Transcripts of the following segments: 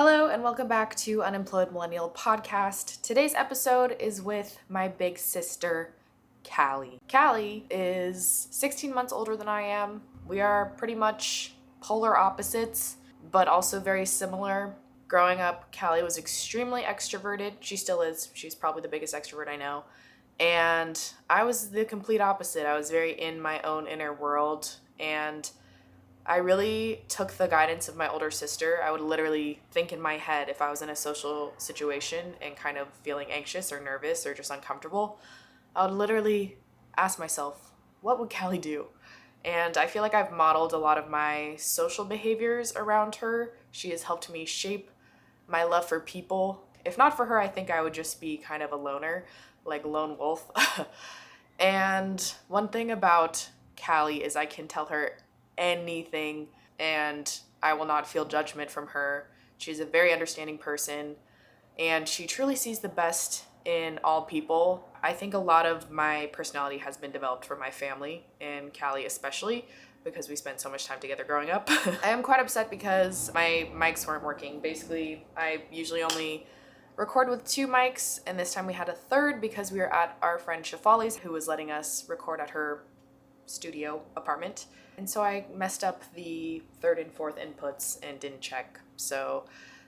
Hello and welcome back to Unemployed Millennial podcast. Today's episode is with my big sister, Cali. Cali is 16 months older than I am. We are pretty much polar opposites, but also very similar. Growing up, Cali was extremely extroverted. She still is. She's probably the biggest extrovert I know. And I was the complete opposite. I was very in my own inner world, and I really took the guidance of my older sister. I would literally think in my head if I was in a social situation and kind of feeling anxious or nervous or just uncomfortable, I would literally ask myself, what would Callie do? And I feel like I've modeled a lot of my social behaviors around her. She has helped me shape my love for people. If not for her, I think I would just be kind of a loner, like lone wolf. And one thing about Callie is I can tell her anything and I will not feel judgment from her. She's a very understanding person and she truly sees the best in all people. I think a lot of my personality has been developed from my family, and Callie especially, because we spent so much time together growing up. I am quite upset because my mics weren't working. Basically, I usually only record with 2 mics, and this time we had a third because we were at our friend Shafali's, who was letting us record at her studio apartment. And so I messed up the 3rd and 4th inputs and didn't check. So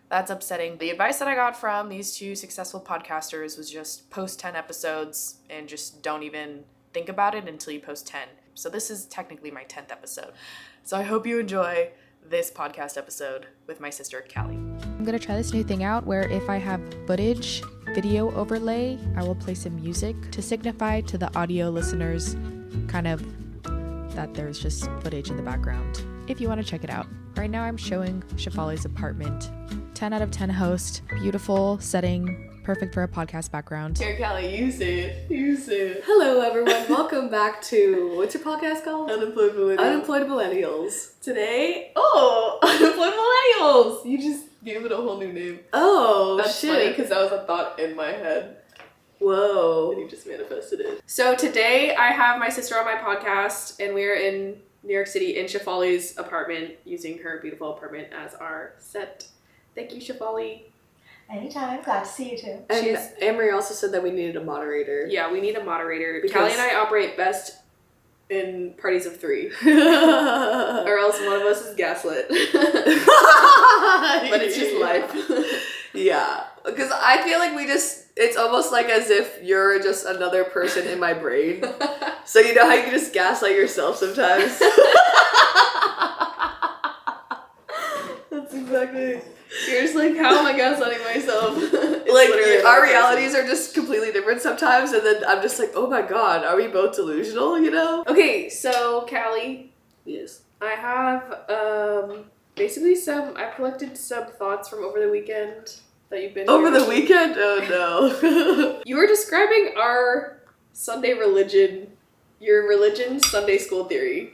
that's upsetting. The advice that I got from these 2 successful podcasters was just post 10 episodes and just don't even think about it until you post 10. So this is technically my 10th episode. So I hope you enjoy this podcast episode with my sister, Callie. I'm going to try this new thing out where if I have footage, video overlay, I will play some music to signify to the audio listeners kind of that there's just footage in the background if you want to check it out. Right now I'm showing Shafali's apartment. 10 out of 10 host, beautiful setting, perfect for a podcast background. Here, Callie, you say it. Hello, everyone. Welcome back to, what's your podcast called? Unemployed Millennial. Unemployed Millennials. Today, Unemployed Millennials! You just gave it a whole new name. Oh, That's shit. funny, because that was a thought in my head. Whoa. And you just manifested it. So today, I have my sister on my podcast, and we're in New York City in Shafali's apartment, using her beautiful apartment as our set. Thank you, Shafali. Anytime. Glad to see you too. And Amory also said that we needed a moderator. Yeah, we need a moderator. Because Callie and I operate best in parties of 3. Or else one of us is gaslit. But it's just life. Yeah. Because I feel like it's almost like as if you're just another person in my brain. So you know how you can just gaslight yourself sometimes? That's exactly. You're just like, how am I gaslighting myself? Like, our realities are just completely different sometimes, and then I'm just like, oh my god, are we both delusional, you know? Okay, so, Callie, Yes. I have, basically I've collected some thoughts from over the weekend that you've been Over here. the weekend? Oh no. You were describing our Sunday religion, your religion Sunday school theory.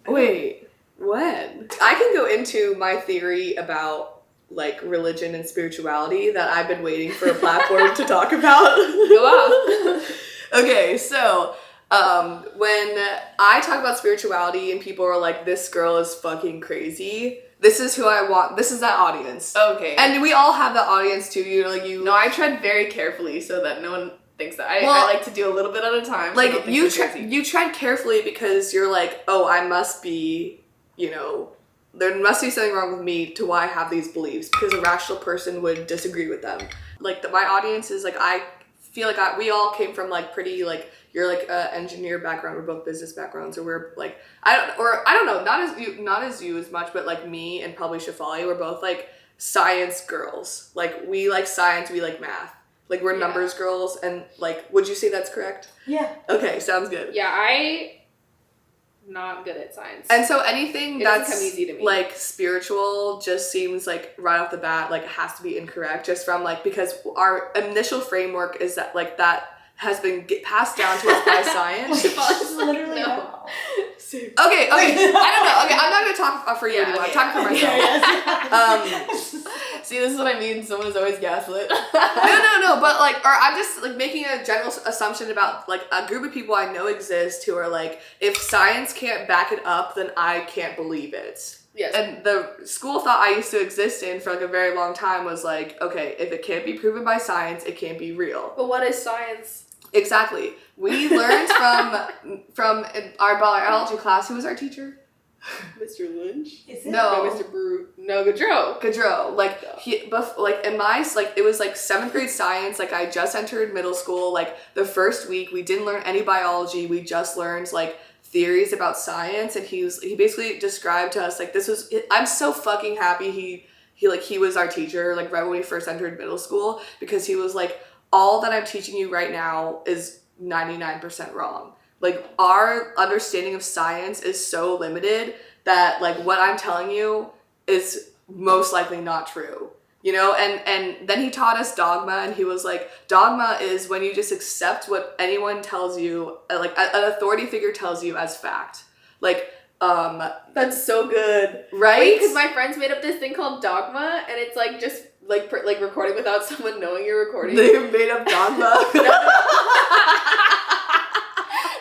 Wait, when? I can go into my theory about, like, religion and spirituality that I've been waiting for a platform to talk about. Go off. Okay, so, when I talk about spirituality and people are like, this girl is fucking crazy, this is who I want, this is that audience. Okay. And we all have that audience too, you know, like No, I tread very carefully so that no one thinks that. I like to do a little bit at a time. So like, you tread carefully because you're like, oh, I must be, you know, there must be something wrong with me to why I have these beliefs, because a rational person would disagree with them. Like, my audience is like, I feel like we all came from like pretty, like, you're like a engineer background, we're both business backgrounds, or we're like, I don't know, not as you as much, but like me and probably Shafali, we're both like science girls. Like, we like science, we like math. Like, we're numbers girls, and like, would you say that's correct? Yeah. Okay, sounds good. Yeah, I not good at science. And so anything It doesn't that's come easy to me. like spiritual just seems like right off the bat like it has to be incorrect, just from like, because our initial framework is that like that has been passed down to us by science. Literally no. Okay, I don't know. Okay, I'm not gonna talk for you anymore. I'm talking for myself. See, this is what I mean. Someone is always gaslit. No, but like, or I'm just like making a general assumption about like a group of people I know exist who are like, if science can't back it up, then I can't believe it. Yes. And the school of thought I used to exist in for like a very long time was like, okay, if it can't be proven by science, it can't be real. But what is science? Exactly. We learned from our biology class. Who was our teacher? Mr. Lynch? Is it? No. Mr. No, Gaudreau. Gaudreau. Like in my like it was like 7th grade science. Like I just entered middle school. Like the first week we didn't learn any biology. We just learned like theories about science, and he basically described to us like this was. I'm so fucking happy he was our teacher like right when we first entered middle school, because he was like, all that I'm teaching you right now is 99% wrong. Like our understanding of science is so limited that like what I'm telling you is most likely not true. You know, and then he taught us dogma, and he was like, dogma is when you just accept what anyone tells you, like an authority figure tells you as fact. Like, That's so good. right? Because my friends made up this thing called dogma, and it's like just like recording without someone knowing you're recording. They made up dogma.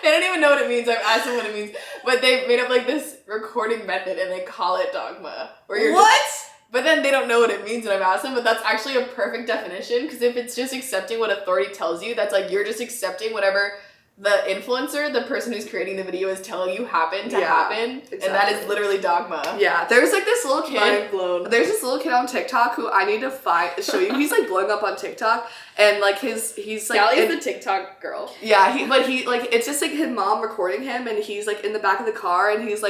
They don't even know what it means. I've asked them what it means, but they made up like this recording method, and they call it dogma. Where you're What? But then they don't know what it means, and I've asked them, but that's actually a perfect definition, because if it's just accepting what authority tells you, that's like you're just accepting whatever the influencer, the person who's creating the video, is telling you happen to happen, exactly. and that is literally dogma. Yeah, there's like this little kid. Mind blown. There's this little kid on TikTok who I need to show you. He's like blowing up on TikTok, and like he's like Cali's the TikTok girl. yeah, he like it's just like his mom recording him, and he's like in the back of the car, and he's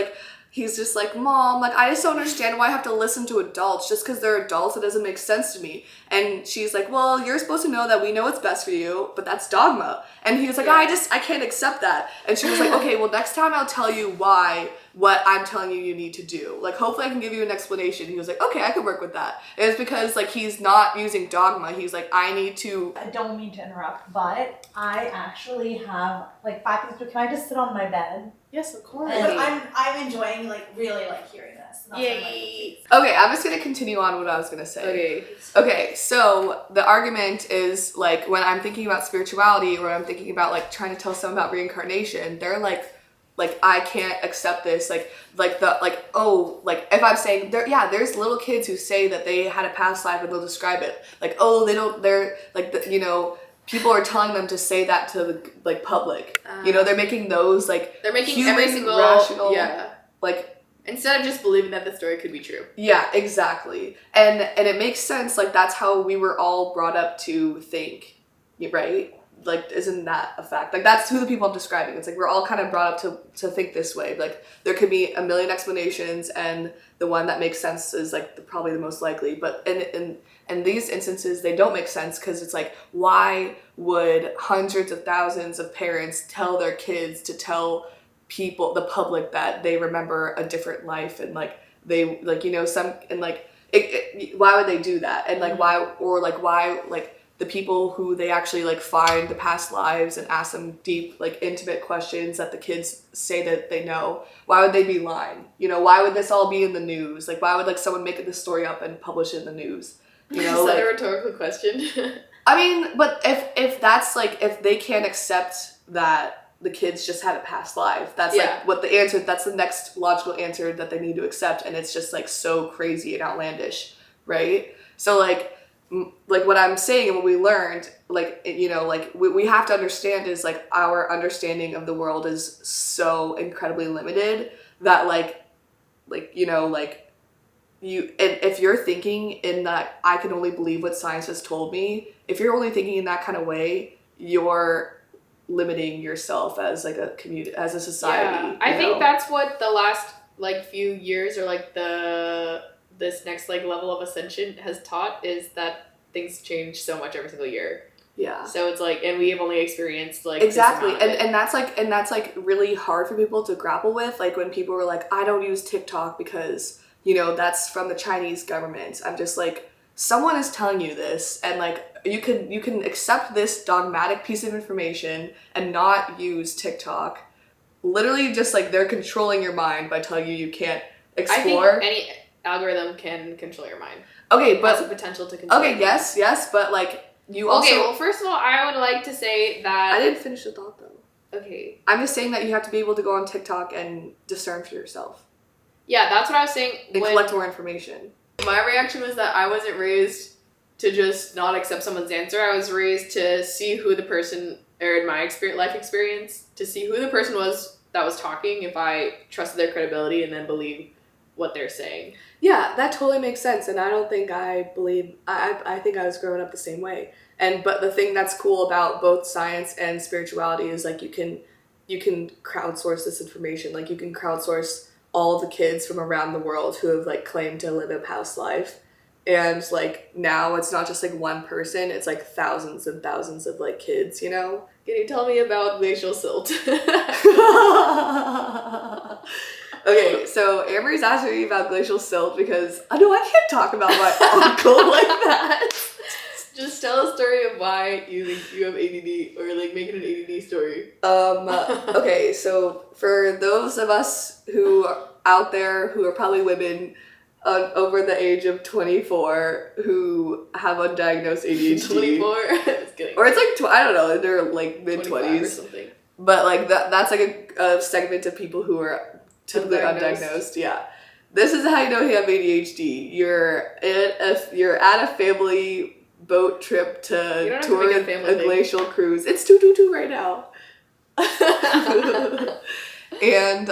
just like, Mom, like, I just don't understand why I have to listen to adults. Just because they're adults, it doesn't make sense to me. And she's like, well, you're supposed to know that we know what's best for you, but that's dogma. And he was like, Yeah. I can't accept that. And she was like, okay, well, next time I'll tell you why what I'm telling you need to do. Like, hopefully I can give you an explanation. He was like, okay, I could work with that. And it's because, like, he's not using dogma. He's like, I need to... I don't mean to interrupt, but I actually have like 5 things. But can I just sit on my bed? Yes, of course. And I'm enjoying like really like hearing this. And that's why I'm like, Yay. Okay, I'm just going to continue on what I was going to say. Okay, so the argument is, like, when I'm thinking about spirituality, or I'm thinking about, like, trying to tell someone about reincarnation, they're like, I can't accept this, if I'm saying, there's little kids who say that they had a past life and they'll describe it, people are telling them to say that to the, like, public, they're making those, like, They're making human, every single rational, yeah. like, Instead of just believing that the story could be true. yeah, exactly. And it makes sense, like, that's how we were all brought up to think, right? Like, isn't that a fact? Like, that's who the people I'm describing. It's like we're all kind of brought up to think this way. Like, there could be a million explanations, and the one that makes sense is, like, probably the most likely. But in these instances, they don't make sense, because it's like, why would hundreds of thousands of parents tell their kids to tell people, the public, that they remember a different life, and, like, they, like, some, and, like, why would they do that? And, like, why, the people who they actually, like, find the past lives and ask them deep, like, intimate questions that the kids say that they know, why would they be lying? Why would this all be in the news? Like, why would, like, someone make this story up and publish it in the news? Is that a rhetorical question? I mean, but if that's, like, if they can't accept that the kids just had a past life, that's, like, that's the next logical answer that they need to accept, and it's just, like, so crazy and outlandish, right? So, like, what I'm saying and what we learned, like, we have to understand is, like, our understanding of the world is so incredibly limited that, if you're thinking in that I can only believe what science has told me, if you're only thinking in that kind of way, you're limiting yourself as, like, a community, as a society. Yeah. I think that's what the last, like, few years, or, like, this next, like, level of ascension has taught, is that things change so much every single year. Yeah. So it's like, and we have only experienced, like, exactly, this amount of it. and that's like really hard for people to grapple with. Like, when people were like, I don't use TikTok because that's from the Chinese government. I'm just like, someone is telling you this, and, like, you can accept this dogmatic piece of information and not use TikTok. Literally, just, like, they're controlling your mind by telling you can't explore. I think any algorithm can control your mind. Okay, but has the potential to control. Okay, your mind. yes, but, like, you also. Okay, well, first of all, I would like to say that I didn't finish the thought, though. Okay. I'm just saying that you have to be able to go on TikTok and discern for yourself. Yeah, that's what I was saying. and collect more information. My reaction was that I wasn't raised to just not accept someone's answer. I was raised to see who the person, or in my life experience, to see who the person was that was talking, if I trusted their credibility and then believe what they're saying. Yeah, that totally makes sense, and I don't think I believe. I think I was growing up the same way. But the thing that's cool about both science and spirituality is like you can crowdsource this information. Like you can crowdsource all of the kids from around the world who have like claimed to live a past life, and like now it's not just like one person, it's like thousands and thousands of like kids, you know. Can you tell me about glacial silt? Okay, so Amber's asking me about glacial silt because I know I can't talk about my uncle like that. Just tell a story of why you think you have ADD, or like make it an ADD story. Okay, so for those of us who are out there who are probably women over the age of 24 who have undiagnosed ADHD. 24? Just kidding. Or it's like, I don't know, they're like mid-20s. Or something. But like that's like a segment of people who are typically undiagnosed. Yeah. This is how you know you have ADHD. You're at a family boat trip to tour a glacial cruise. It's 222 right now. And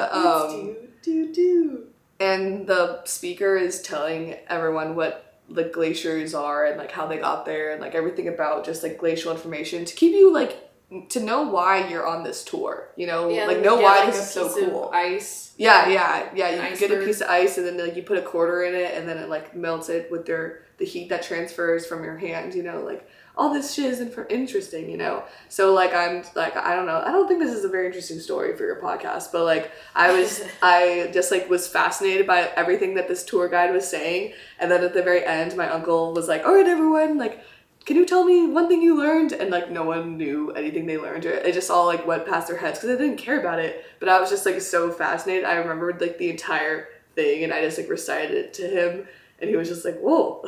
and the speaker is telling everyone what the glaciers are and like how they got there and like everything about just like glacial information to keep you like to know why you're on this tour, you know, like know why this is so cool. Ice. Yeah. You get a piece of ice and then like you put a quarter in it and then it like melts it with the heat that transfers from your hand, you know, like all this shit is interesting, you know. So like I'm like I don't know. I don't think this is a very interesting story for your podcast, but like I just like was fascinated by everything that this tour guide was saying, and then at the very end, my uncle was like, "All right, everyone, like, can you tell me one thing you learned?" And like no one knew anything they learned. It just all like went past their heads because they didn't care about it. But I was just like so fascinated. I remembered like the entire thing, and I just like recited it to him, and he was just like, "Whoa."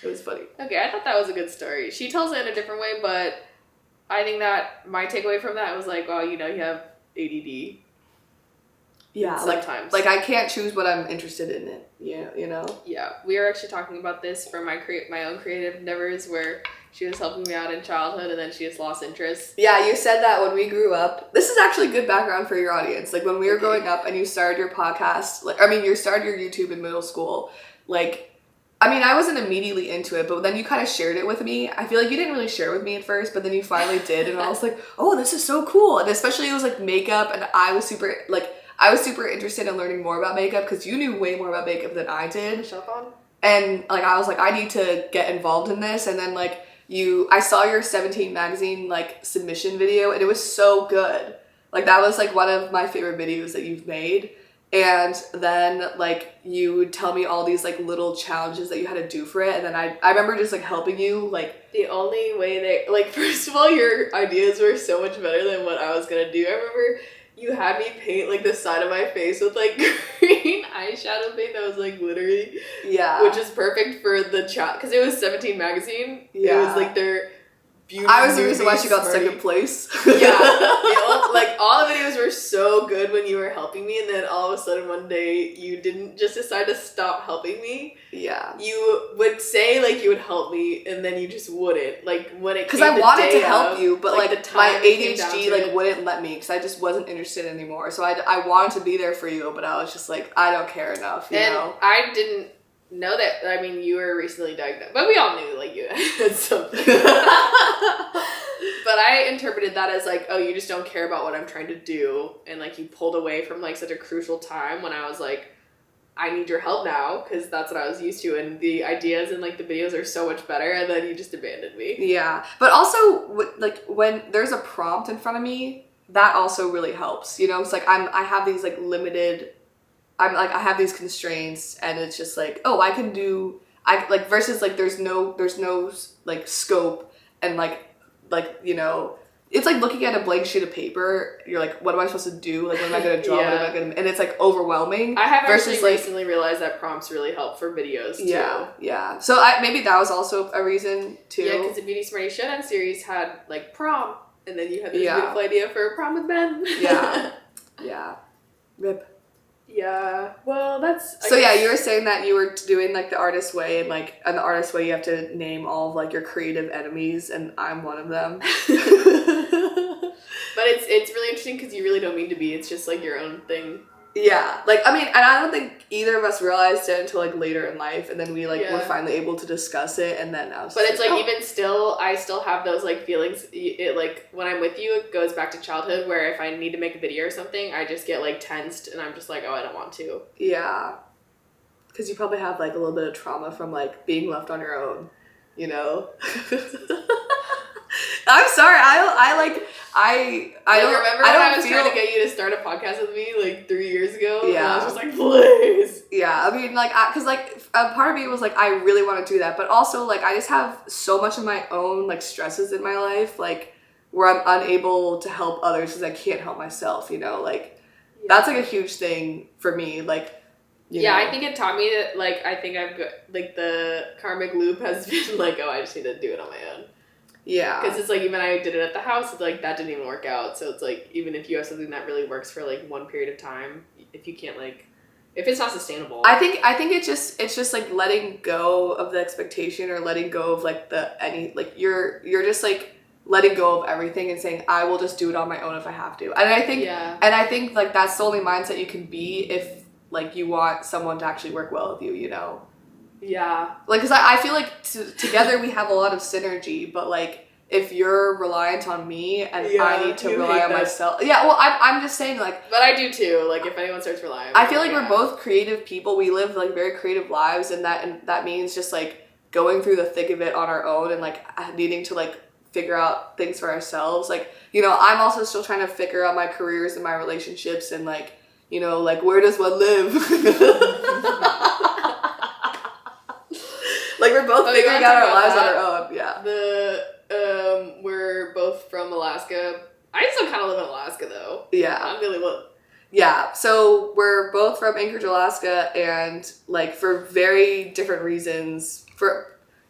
It was funny. Okay, I thought that was a good story. She tells it in a different way, but I think that my takeaway from that was like, well, you know, you have ADD. Yeah, sometimes. Like I can't choose what I'm interested in it. Yeah, you know? Yeah, we were actually talking about this for my own creative endeavors where she was helping me out in childhood and then she just lost interest. Yeah, you said that when we grew up. This is actually good background for your audience. Like when we were growing up and you started your podcast, you started your YouTube in middle school, like, I mean, I wasn't immediately into it, but then you kind of shared it with me. I feel like you didn't really share it with me at first, but then you finally did, and I was like, oh, this is so cool. And especially it was like makeup, and I was super interested in learning more about makeup because you knew way more about makeup than I did. And like I was like, I need to get involved in this. And then like I saw your 17 magazine like submission video, and it was so good. Like that was like one of my favorite videos that you've made. And then like you would tell me all these like little challenges that you had to do for it, and then I remember just like helping you. Like the only way first of all, your ideas were so much better than what I was gonna do. I remember you had me paint like the side of my face with like green eyeshadow paint that was like glittery. Yeah, which is perfect for the chat because it was 17 magazine. Yeah, it was like their beauty. I was the reason why she got second place. Yeah. All the videos were so good when you were helping me, and then all of a sudden one day you didn't just decide to stop helping me. Yeah. You would say like you would help me, and then you just wouldn't. Like when it because I wanted to help you, but like my ADHD like it wouldn't let me because I just wasn't interested anymore. So I wanted to be there for you, but I was just like, I don't care enough. You know? I didn't know that. I mean, you were recently diagnosed, but we all knew like you had something. But I interpreted that as like, oh, you just don't care about what I'm trying to do, and like you pulled away from like such a crucial time when I was like, I need your help now because that's what I was used to, and the ideas and like the videos are so much better, and then you just abandoned me. Yeah, but also like when there's a prompt in front of me, that also really helps. You know, it's like I have these like limited. I have these constraints, and it's just like, oh, I can do versus like there's no like scope and like you know, it's like looking at a blank sheet of paper. You're like, what am I supposed to do? Like, what am I gonna draw? Yeah. What am I gonna? And it's like overwhelming. I have versus actually recently realized that prompts really help for videos too. Yeah. So maybe that was also a reason too. Yeah, because the Beauty Smarty Showdown series had like prom, and then you had this beautiful idea for a prom with Ben. Yeah. Yeah. Rip. Yeah. Well, that's... So yeah, you were saying that you were doing like the artist way, and like in the artist way you have to name all of like your creative enemies, and I'm one of them. But it's really interesting because you really don't mean to be. It's just like your own thing. Yeah, like I mean, and I don't think either of us realized it until like later in life, and then we like were finally able to discuss it, and then I was. But it's like even still, I still have those like feelings. It like when I'm with you, it goes back to childhood where if I need to make a video or something, I just get like tensed, and I'm just like, oh, I don't want to. Yeah, because you probably have like a little bit of trauma from like being left on your own, you know. I'm sorry. I don't remember I when don't I was feel... trying to get you to start a podcast with me like 3 years ago. Yeah, and I was just like, please. Yeah, I mean, like, because like a part of me was like, I really want to do that, but also like I just have so much of my own like stresses in my life, like where I'm unable to help others because I can't help myself. You know, like that's like a huge thing for me. Like, you know. I think it taught me that like I think I've got like the karmic loop has been like, oh, I just need to do it on my own. Yeah. Because it's like, even I did it at the house, it's like, that didn't even work out. So it's like, even if you have something that really works for like one period of time, if you can't like, if it's not sustainable. I think it's just like letting go of the expectation, or letting go of like you're just like letting go of everything and saying, I will just do it on my own if I have to. And I think like that's the only mindset you can be if like you want someone to actually work well with you, you know? Yeah. Like, because I feel like together we have a lot of synergy, but like if you're reliant on me and I need to rely on myself. Yeah, well, I'm just saying like. But I do too. Like if anyone starts relying on me. I feel like we're both creative people. We live like very creative lives, and that means just like going through the thick of it on our own, and like needing to like figure out things for ourselves. Like, you know, I'm also still trying to figure out my careers and my relationships, and like, you know, like where does one live? Like we're both figuring out our lives on our own. Yeah. We're both from Alaska. I still kind of live in Alaska though. Yeah. I'm really low. Yeah. So we're both from Anchorage, Alaska, and like for very different reasons.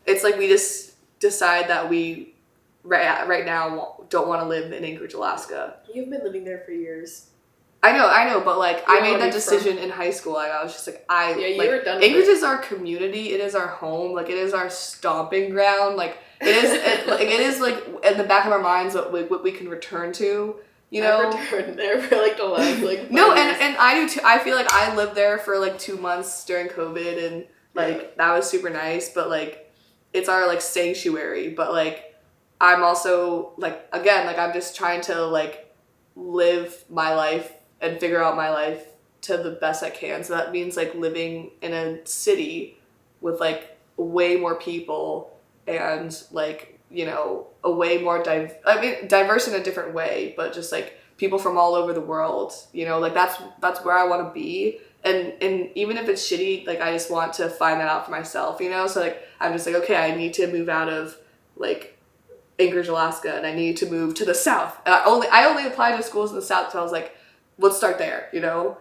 It's like we just decide that we right now don't want to live in Anchorage, Alaska. You've been living there for years. I know, but like I made that decision in high school. Like, I was just like, you were done. Anchorage is our community. It is our home. Like, it is our stomping ground. Like, it is like in the back of our minds what we can return to. You know, I returned there for like the last like. No, and I do too. I feel like I lived there for like 2 months during COVID, and like that was super nice. But like, it's our like sanctuary. But like, I'm also like, again, like I'm just trying to like live my life and figure out my life to the best I can. So that means like living in a city with like way more people and like, you know, a way more diverse in a different way, but just like people from all over the world, you know, like that's where I want to be. And even if it's shitty, like I just want to find that out for myself, you know? So like, I'm just like, okay, I need to move out of like Anchorage, Alaska, and I need to move to the South. And I only applied to schools in the South, so I was like, let's start there, you know?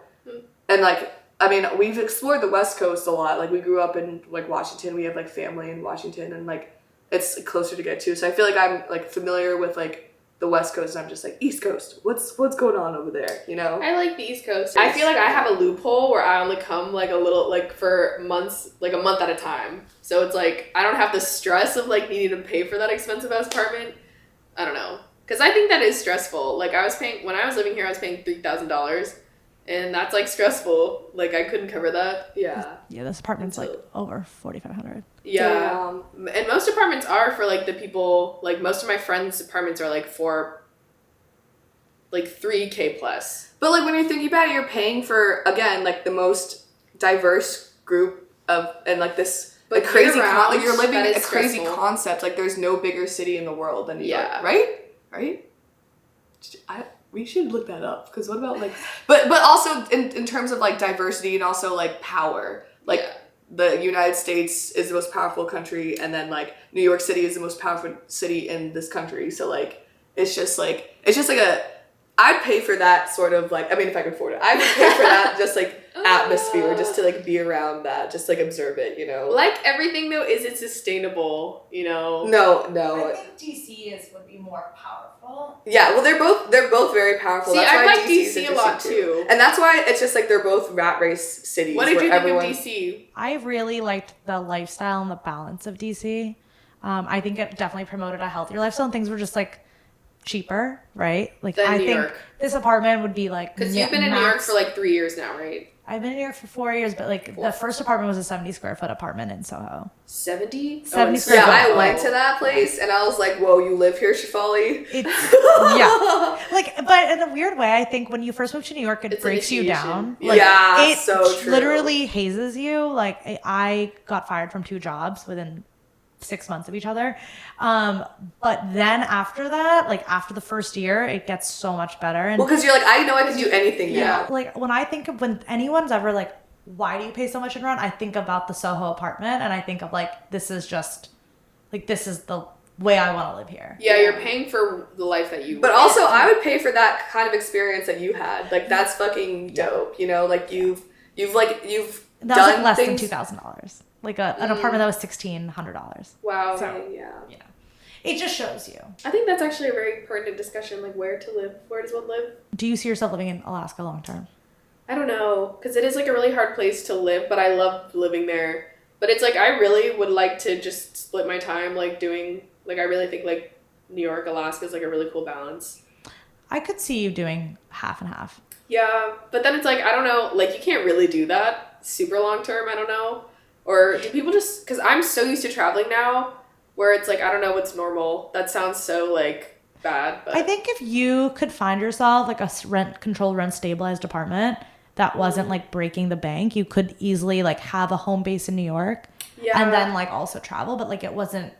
And like, I mean, we've explored the West Coast a lot. Like we grew up in like Washington. We have like family in Washington, and like it's closer to get to. So I feel like I'm like familiar with like the West Coast, and I'm just like, East Coast, what's going on over there, you know? I like the East Coast. I feel like I have a loophole where I only come like a little, like for months, like a month at a time. So it's like, I don't have the stress of like needing to pay for that expensive ass apartment. I don't know. Because I think that is stressful. Like when I was living here, I was paying $3,000, and that's like stressful. Like I couldn't cover that. Yeah. Yeah, this apartment's like over $4,500. Yeah. And most apartments are for like the people, like most of my friends' apartments are like for like $3,000 plus. But like when you're thinking about it, you're paying for, again, like the most diverse group of, and like this like crazy, like you're living a crazy concept. Like there's no bigger city in the world than New York, right? We should look that up, because what about like, but also in terms of like diversity and also like power, like the United States is the most powerful country, and then like New York City is the most powerful city in this country. So like it's just like a, I'd pay for that sort of like, I mean, if I could afford it, I would pay for that just like atmosphere, just to like be around that, just like observe it, you know. Like everything though, is it sustainable? You know. No. I think DC would be more powerful. Yeah, well, they're both very powerful. See, That's I why like DC is DC a lot too. and that's why it's just like they're both rat race cities. What did you where think everyone... of DC? I really liked the lifestyle and the balance of DC. I think it definitely promoted a healthier lifestyle, and things were just like cheaper, right? Like Than I New think York. This apartment would be like Because you've been in New York for like 3 years now, right? I've been in New York for 4 years, but like the first apartment was a 70 square foot apartment in Soho. 70? 70 it's- square Yeah, foot. I went to that place and I was like, whoa, you live here, Shefali? It's yeah, like, but in a weird way, I think when you first move to New York, it It's an breaks you initiation. down. Yeah. Like, Yeah, it so true. literally hazes you. Like I got fired from 2 jobs within 6 months of each other. But then after that, like after the first year, it gets so much better. And Well, because you're like, I know I can do anything Yeah. now. like when I think of when anyone's ever like, why do you pay so much in rent? I think about the Soho apartment, and I think of like, this is just like, this is the way I want to live here. Yeah, you're paying for the life that you But also, I would pay for that kind of experience that you had. Like, that's fucking dope, you know? Like, you've That was done like less things... than $2,000. Like an apartment that was $1,600. Wow. So- Yeah. Yeah. It just shows you. I think that's actually a very pertinent discussion, like where to live. Where does one live? Do you see yourself living in Alaska long term? I don't know, because it is like a really hard place to live, but I love living there. But it's like I really would like to just split my time like doing, like I really think like New York, Alaska is like a really cool balance. I could see you doing half and half. Yeah, but then it's like, I don't know, like you can't really do that super long term, I don't know. Or do people just, because I'm so used to traveling now, where it's like, I don't know what's normal. That sounds so like bad. But I think if you could find yourself like a rent-controlled, rent-stabilized apartment that wasn't like breaking the bank, you could easily like have a home base in New York yeah. and then like also travel. But like it wasn't,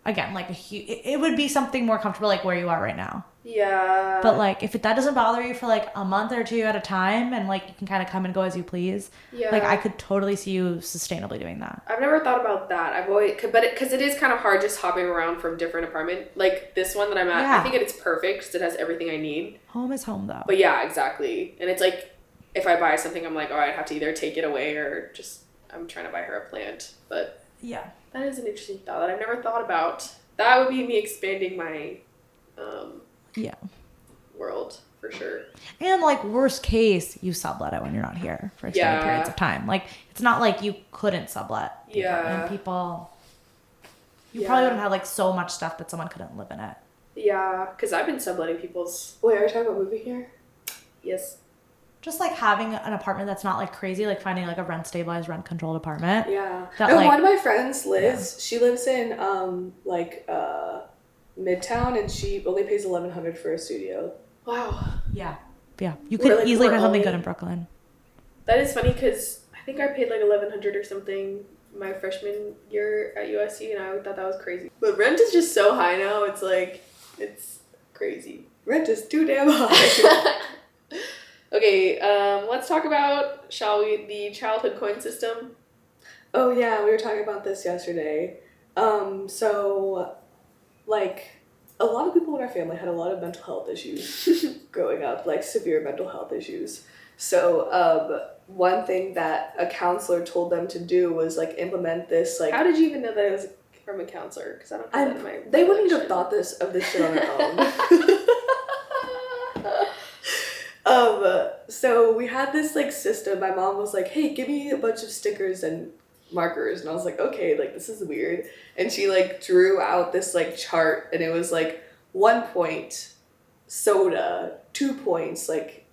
again, like it would be something more comfortable like where you are right now. Yeah. But like if that doesn't bother you for like a month or 2 at a time and like you can kind of come and go as you please, yeah. like I could totally see you sustainably doing that. I've never thought about that. I've always, but because it is kind of hard just hopping around from different apartment. Like this one that I'm at, Yeah. I think it's perfect because it has everything I need. Home is home though. But yeah, exactly. And it's like, if I buy something, I'm like, oh, I'd have to either take it away or just, I'm trying to buy her a plant. But yeah. that is an interesting thought that I've never thought about. That would be me expanding my Yeah. world for sure. And like worst case, you sublet it when you're not here for extended Yeah. periods of time. Like it's not like you couldn't sublet. the Yeah. apartment. People, you Yeah. probably wouldn't have like so much stuff that someone couldn't live in it. Yeah, because I've been subletting people's. Wait, are you talking about moving here? Yes. Just like having an apartment that's not like crazy, like finding like a rent stabilized, rent controlled apartment. Yeah. That, No, like- one of my friends, Liz, she lives in Midtown, and she only pays $1,100 for a studio. Wow. Yeah. Yeah. You could like, easily we're find something only- good in Brooklyn. That is funny because I think I paid like $1,100 or something my freshman year at USC, and I thought that was crazy. But rent is just so high now. It's like, it's crazy. Rent is too damn high. Okay, let's talk about, shall we, the childhood coin system. Oh yeah, we were talking about this yesterday. So, like, a lot of people in our family had a lot of mental health issues growing up, like severe mental health issues. So, one thing that a counselor told them to do was like implement this like. How did you even know that it was from a counselor? Because I don't know that in my They wouldn't have recollection. thought of this shit on their own. So we had this like system. My mom was like, "Hey, give me a bunch of stickers and markers," and I was like, "Okay, like this is weird." And she like drew out this like chart, and it was like 1 point soda, 2 points like,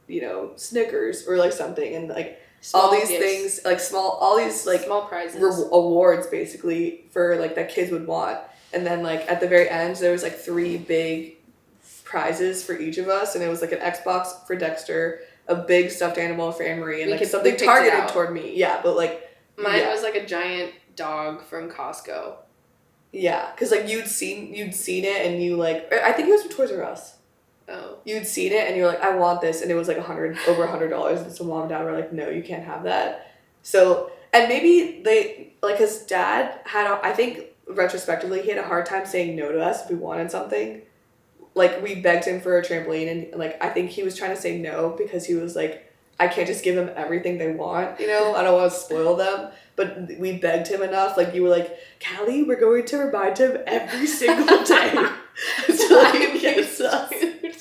you know, Snickers or like something, and like all Small these gifts. things, like all these like small prizes. awards basically for like that kids would want. And then like at the very end there was like 3 big prizes for each of us, and it was like an Xbox for Dexter, a big stuffed animal for Anne-Marie, and We like picked something it targeted out. toward me. Yeah, but like Mine yeah. was like a giant dog from Costco. Yeah, because like you'd seen it, and you like, I think it was from Toys R Us. Oh. You'd seen it and you're like, I want this, and it was like over $100, and so mom and dad were like, no, you can't have that. So, and maybe they like, his dad had I think retrospectively he had a hard time saying no to us if we wanted something, like, we begged him for a trampoline, and, like, I think he was trying to say no because he was like, I can't just give them everything they want, you know? I don't want to spoil them. But we begged him enough. Like, you were like, Callie, we're going to remind him every single day until he gets us.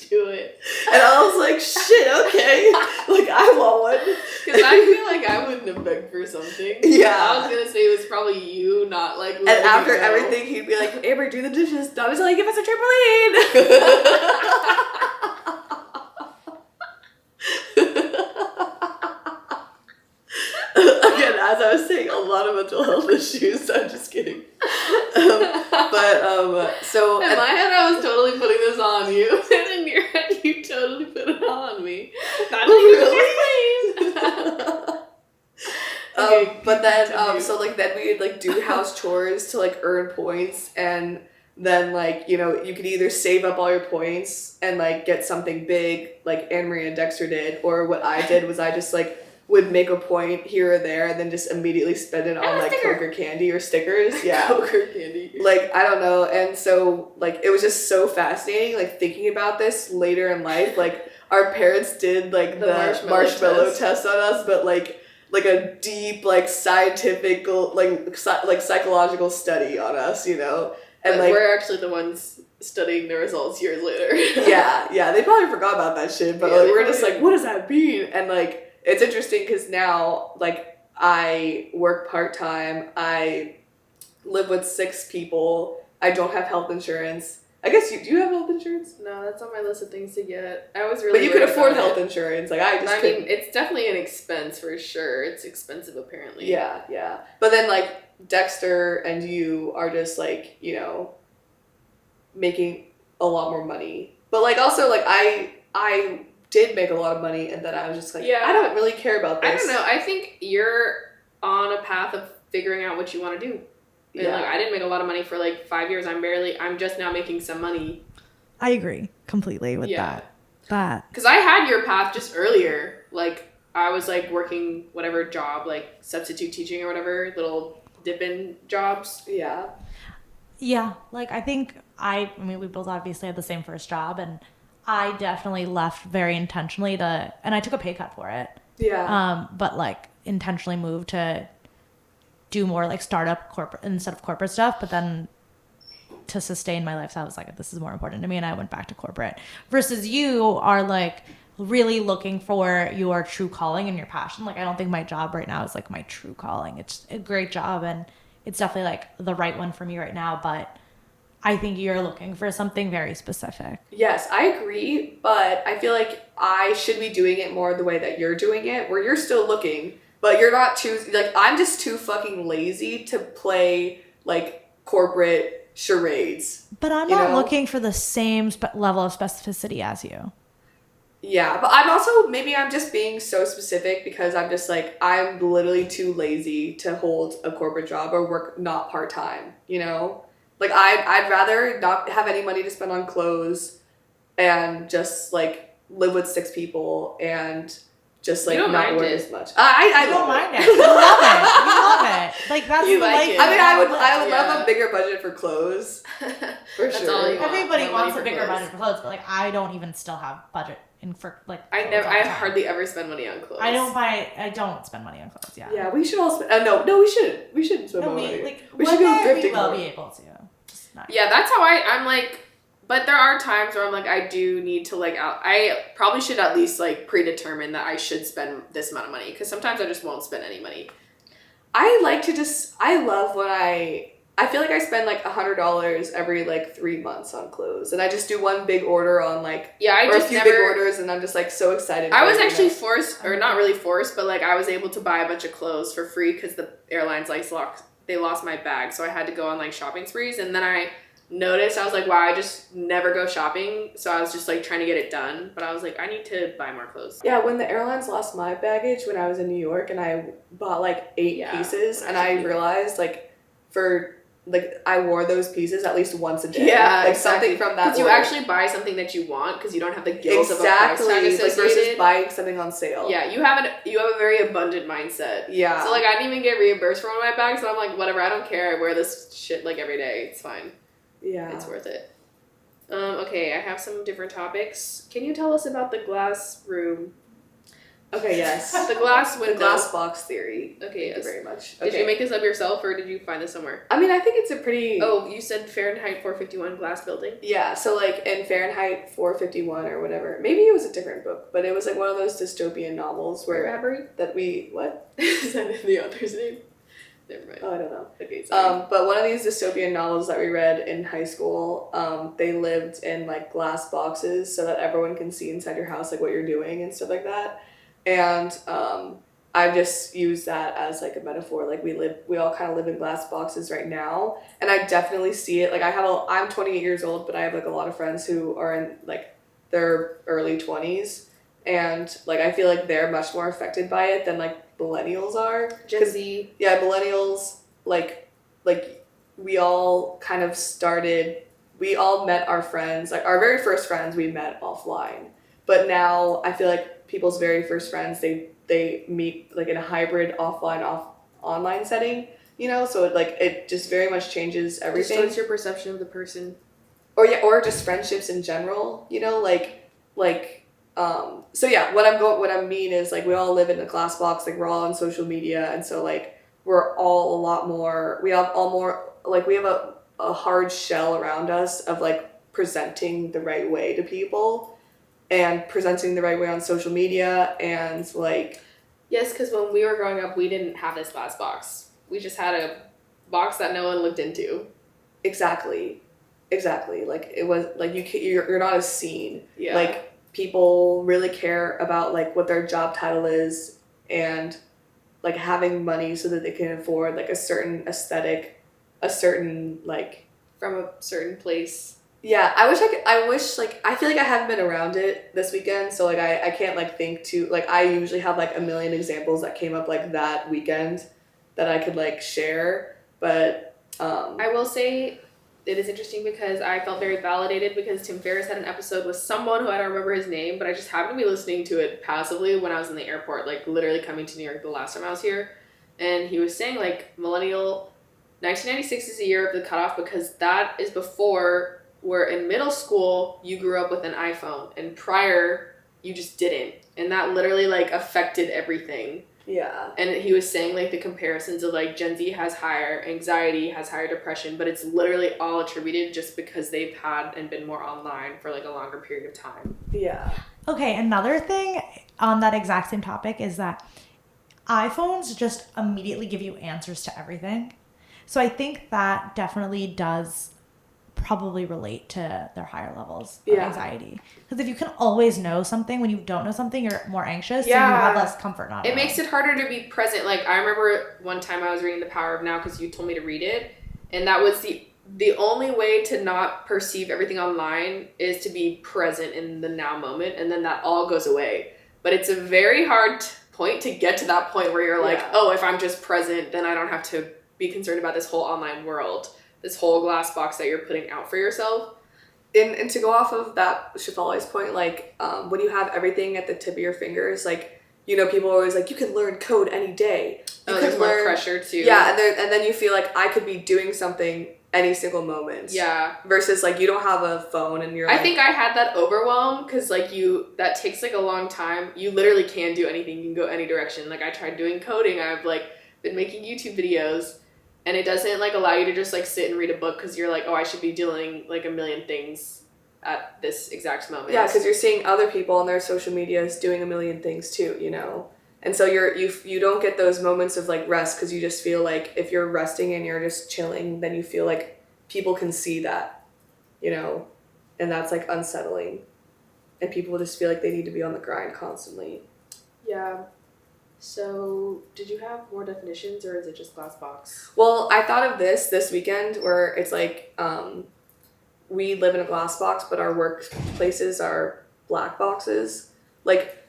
Do it. And I was like, shit, okay. Like, I want one. Because I feel like I wouldn't have begged for something. Yeah. I was going to say it was probably you, not like... And after everything, he'd be like, Amber, do the dishes. Not until you give us a trampoline. Again, as I was saying, a lot of mental health issues. I'm just kidding. So in my head, I was totally putting this on you, and in your head, you totally put it on me. Not really. But then, so like then we would like do house chores to like earn points, and then like, you know, you could either save up all your points and like get something big like Anne Marie and Dexter did, or what I did was I just like would make a point here or there and then just immediately spend it on like Coke or candy or stickers. Yeah. Coke or candy. Like, I don't know. And so like it was just so fascinating, like thinking about this later in life. Like our parents did like the marshmallow test on us, but like a deep like scientific like psychological study on us, you know. And like we're actually the ones studying the results years later. yeah, they probably forgot about that shit, but like we're just like, what does that mean? And like it's interesting because now, like, I work part-time, I live with 6 people, I don't have health insurance. I guess do you have health insurance? No, that's on my list of things to get. I was really But you could afford health insurance, like I mean, it's definitely an expense for sure. It's expensive apparently. Yeah. But then, like, Dexter and you are just, like, you know, making a lot more money. But, like, also, like, I did make a lot of money, and then I was just like, I don't really care about this. I don't know. I think you're on a path of figuring out what you want to do. And like, I didn't make a lot of money for like 5 years. I'm just now making some money. I agree completely with that. Because I had your path just earlier. Like, I was like working whatever job, like substitute teaching or whatever, little dip-in jobs. Yeah. Yeah. Like, I think I mean, we both obviously had the same first job, and I definitely left very intentionally and I took a pay cut for it. Yeah. But like intentionally moved to do more like startup corporate instead of corporate stuff. But then to sustain my lifestyle, I was like, this is more important to me. And I went back to corporate versus you are like really looking for your true calling and your passion. Like, I don't think my job right now is like my true calling. It's a great job and it's definitely like the right one for me right now. But I think you're looking for something very specific. Yes, I agree, but I feel like I should be doing it more the way that you're doing it, where you're still looking, but you're not too, like, I'm just too fucking lazy to play, like, corporate charades. But I'm not looking for the same level of specificity as you. Yeah, but I'm also, maybe I'm just being so specific because I'm just like, I'm literally too lazy to hold a corporate job or work not part-time, you know? Like, I'd rather not have any money to spend on clothes and just, like, live with 6 people and just, like, not work as much. I don't mind it. You love it. You love it. Like, that's you like it. I mean, I would love a bigger budget for clothes. For That's sure. all you want. Everybody wants a for bigger clothes. budget for clothes, but, like, I don't even still have budget for, like, I hardly ever spend money on clothes. I don't spend money on clothes, yeah. Yeah, we should all spend, no, we shouldn't. We shouldn't spend money. We should go thrifting we will more. be able to. Just not Yeah, that's how I'm like, but there are times where I'm like, I do need to like I probably should at least like predetermine that I should spend this amount of money because sometimes I just won't spend any money. I love when I feel like I spend like $100 every like 3 months on clothes, and I just do one big order on like a few big orders, and I'm just like so excited. I was actually forced, or not really forced, but like I was able to buy a bunch of clothes for free because the airlines like they lost my bag, so I had to go on like shopping sprees, and then I noticed, I was like, wow, I just never go shopping, so I was just like trying to get it done, but I was like, I need to buy more clothes. Yeah, when the airlines lost my baggage when I was in New York, and I bought like 8 pieces, and I realized like I wore those pieces at least once a day. Yeah, like something from that. Because you actually buy something that you want because you don't have the guilt of a price tag associated. Like versus buying something on sale. Yeah, you have a very abundant mindset. Yeah. So like I didn't even get reimbursed for one of my bags, so I'm like, whatever, I don't care. I wear this shit like every day. It's fine. Yeah. It's worth it. Okay, I have some different topics. Can you tell us about the glass room? Okay, yes. The glass window. The glass box theory. Okay, Thank yes. you very much. Did Okay. you make this up yourself or did you find this somewhere? I mean, I think it's a pretty... Oh, you said Fahrenheit 451 glass building? Yeah, so like in Fahrenheit 451 or whatever. Maybe it was a different book, but it was like one of those dystopian novels where... Bradbury? That we... What? Is that the author's name? Never mind. Oh, I don't know. Okay, sorry. But one of these dystopian novels that we read in high school, they lived in like glass boxes so that everyone can see inside your house like what you're doing and stuff like that. And I've just used that as like a metaphor. Like we all kind of live in glass boxes right now, and I definitely see it. Like I'm 28 years old, but I have like a lot of friends who are in like their early 20s, and like I feel like they're much more affected by it than like millennials are. Gen Z. Yeah, millennials, like we all kind of started, we all met our friends, like our very first friends we met offline. But now I feel like people's very first friends, they meet like in a hybrid online setting, you know? So it just very much changes everything. Distorts your perception of the person. Or just friendships in general, you know, so yeah, what I mean is like we all live in a glass box, like we're all on social media, and so like we're all a lot more, we have a hard shell around us of like presenting the right way to people and presenting the right way on social media, and like... Yes, because when we were growing up, we didn't have this glass box. We just had a box that no one looked into. Exactly. Like it was like you're not as seen. Yeah. Like people really care about like what their job title is and like having money so that they can afford like a certain aesthetic, a certain like... From a certain place. Yeah, I feel like I haven't been around it this weekend, so like I can't like think too, like I usually have like a million examples that came up like that weekend that I could like share, but I will say it is interesting because I felt very validated because Tim Ferriss had an episode with someone who I don't remember his name, but I just happened to be listening to it passively when I was in the airport, like literally coming to New York the last time I was here, and he was saying like 1996 is the year of the cutoff because that is before, where in middle school you grew up with an iPhone and prior you just didn't, and that literally like affected everything. yeah. And he was saying like the comparisons of like Gen Z has higher anxiety, has higher depression, but it's literally all attributed just because they've had and been more online for like a longer period of time. Yeah. Okay, another thing on that exact same topic is that iPhones just immediately give you answers to everything. So I think that definitely does probably relate to their higher levels of anxiety. Because if you can always know something, when you don't know something, you're more anxious, so you have less comfort not It knowing. makes it harder to be present. Like I remember one time I was reading The Power of Now because you told me to read it, and that was the only way to not perceive everything online is to be present in the now moment, and then that all goes away. But it's a very hard point to get to that point where you're like, oh, if I'm just present, then I don't have to be concerned about this whole online world, this whole glass box that you're putting out for yourself. And to go off of that Shafali's point, like when you have everything at the tip of your fingers, like, you know, people are always like, you can learn code any day. There's more pressure too. Yeah, and then you feel like I could be doing something any single moment. Yeah. Versus like you don't have a phone and you're like... I think I had that overwhelm because like that takes like a long time. You literally can do anything. You can go any direction. Like I tried doing coding. I've like been making YouTube videos, and it doesn't like allow you to just like sit and read a book because you're like, oh, I should be doing like a million things at this exact moment. Yeah, because you're seeing other people on their social medias doing a million things too, you know? And so you don't get those moments of like rest because you just feel like if you're resting and you're just chilling, then you feel like people can see that, you know? And that's like unsettling. And people just feel like they need to be on the grind constantly. Yeah. So, did you have more definitions or is it just glass box? Well, I thought of this weekend where it's like we live in a glass box, but our workplaces are black boxes. Like...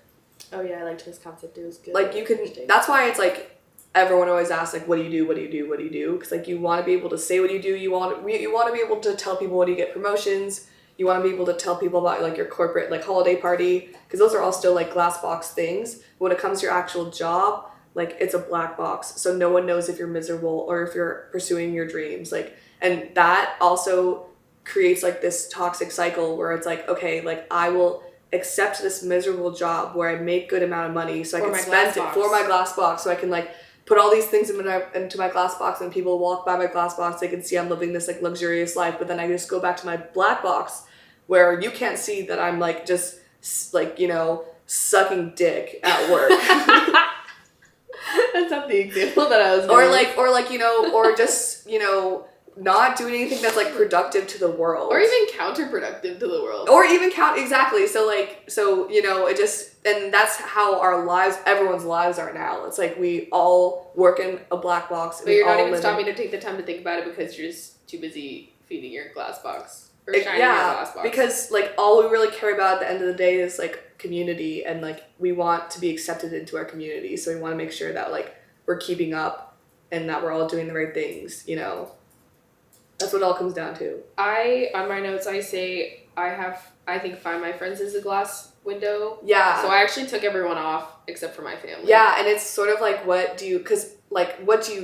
Oh yeah, I liked this concept. It was good. Like you can, that's why it's like everyone always asks like, what do you do? What do you do? What do you do? Because like you want to be able to say what you do. You want to be able to tell people when you get promotions. You want to be able to tell people about like your corporate like holiday party, because those are all still like glass box things. But when it comes to your actual job, like it's a black box, so no one knows if you're miserable or if you're pursuing your dreams. Like, and that also creates like this toxic cycle where it's like, okay, like I will accept this miserable job where I make good amount of money so I can spend it for my glass box, so I can like put all these things into my glass box, and people walk by my glass box, they can see I'm living this like luxurious life, but then I just go back to my black box where you can't see that I'm like just like, you know, sucking dick at work. That's not the example that I was or like, you know, or just, you know, not doing anything that's like productive to the world, or even counterproductive to the world, or even exactly. So you know, it just, and that's how everyone's lives are now. It's like we all work in a black box, but you're not even stopping to take the time to think about it because you're just too busy feeding your glass box or shining your glass box. Because like all we really care about at the end of the day is like community, and like we want to be accepted into our community, so we want to make sure that like we're keeping up and that we're all doing the right things, you know. That's what it all comes down to. On my notes, I say I think find my friends is a glass window. Yeah. So I actually took everyone off except for my family. Yeah, and it's sort of like, what do you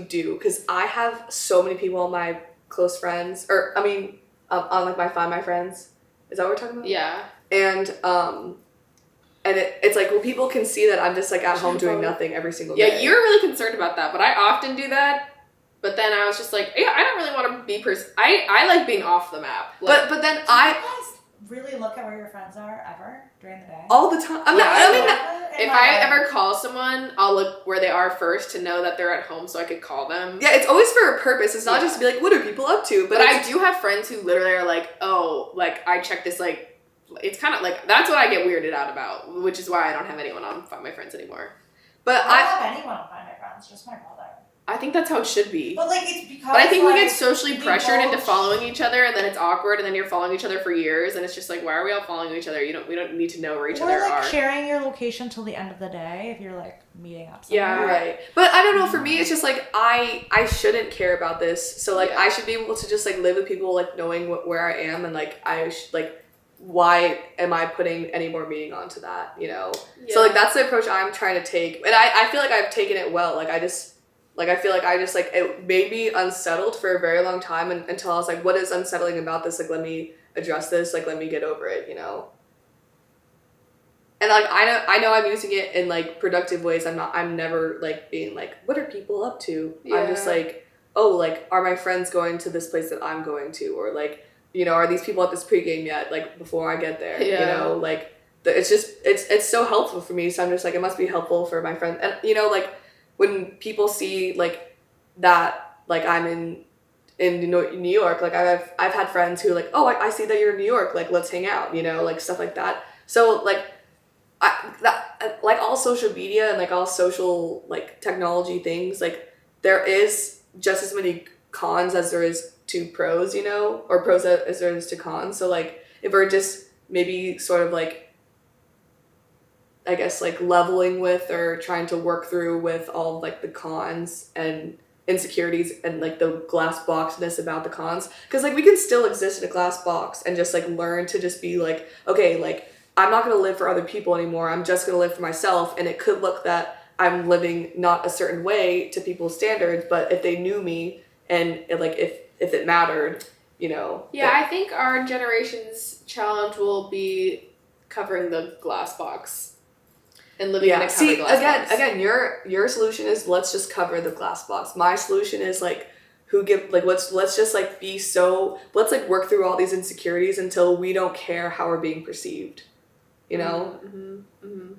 do? Because I have so many people, my close friends, or I mean, on like my find my friends. Is that what we're talking about? Yeah. And it's like, well, people can see that I'm just like at home doing nothing every single day. Yeah, you're really concerned about that, but I often do that. But then I was just like, yeah, I don't really want to be I like being off the map. Like, but then Do you guys really look at where your friends are ever during the day? all the time. If I ever call someone, I'll look where they are first to know that they're at home so I could call them. Yeah, it's always for a purpose. It's not just to be like, what are people up to? But I do have friends who literally are like, oh, like I check this, like, it's kind of like, that's what I get weirded out about, which is why I don't have anyone on Find My Friends anymore. But I don't have anyone on Find My Friends, just my brother. I think that's how it should be. But like it's because. But I think like, we get socially pressured into both- following each other, and then it's awkward, and then you're following each other for years, and it's just like, why are we all following each other? We don't need to know where each Or other like are. sharing your location till the end of the day if you're like meeting up somewhere. Yeah. right. But I don't know, for me it's just like I shouldn't care about this. So like Yeah. I should be able to just like live with people like knowing where I am, and like why am I putting any more meaning onto that, you know? Yeah. So like that's the approach I'm trying to take. And I feel like I've taken it well. Like I feel like it made me unsettled for a very long time, until I was like, what is unsettling about this? Like, let me address this. Like, let me get over it, you know? And like, I know I'm using it in like productive ways. I'm never like being like, what are people up to? Yeah. I'm just like, oh, like, are my friends going to this place that I'm going to? Or like, you know, are these people at this pregame yet? Like before I get there, Yeah. you know, like it's just, it's so helpful for me. So I'm just like, it must be helpful for my friends. And you know, like, when people see like that, like I'm in New York, like I've had friends who like, oh, I see that you're in New York, like let's hang out, you know, like stuff like that. So like like all social media and like all social like technology things, like there is just as many cons as there is to pros, you know, or pros as there is to cons. So like if we're just maybe sort of like, I guess like leveling with or trying to work through with all of, like the cons and insecurities and like the glass boxness about the cons, because like we can still exist in a glass box and just like learn to just be like, okay, like I'm not going to live for other people anymore, I'm just going to live for myself. And it could look that I'm living not a certain way to people's standards, but if they knew me and like if it mattered, you know. Yeah, I think our generation's challenge will be covering the glass box. And living in a covered glass box. Again, your solution is let's just cover the glass box. My solution is like let's just like let's like work through all these insecurities until we don't care how we're being perceived, you know? Mm-hmm. Mm-hmm.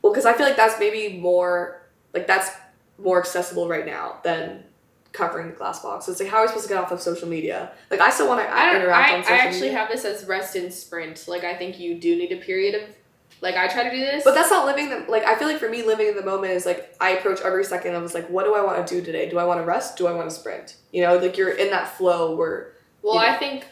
Well, because I feel like that's maybe more accessible right now than covering the glass box. It's like, how are we supposed to get off of social media? Like I still want to interact on social media. I actually have this as rest and sprint. Like I think you do need a period of, like, I try to do this. But that's not living the, like, I feel like for me, living in the moment is, like, I approach every second of, like, what do I want to do today? Do I want to rest? Do I want to sprint? You know, like, you're in that flow where... Well, I think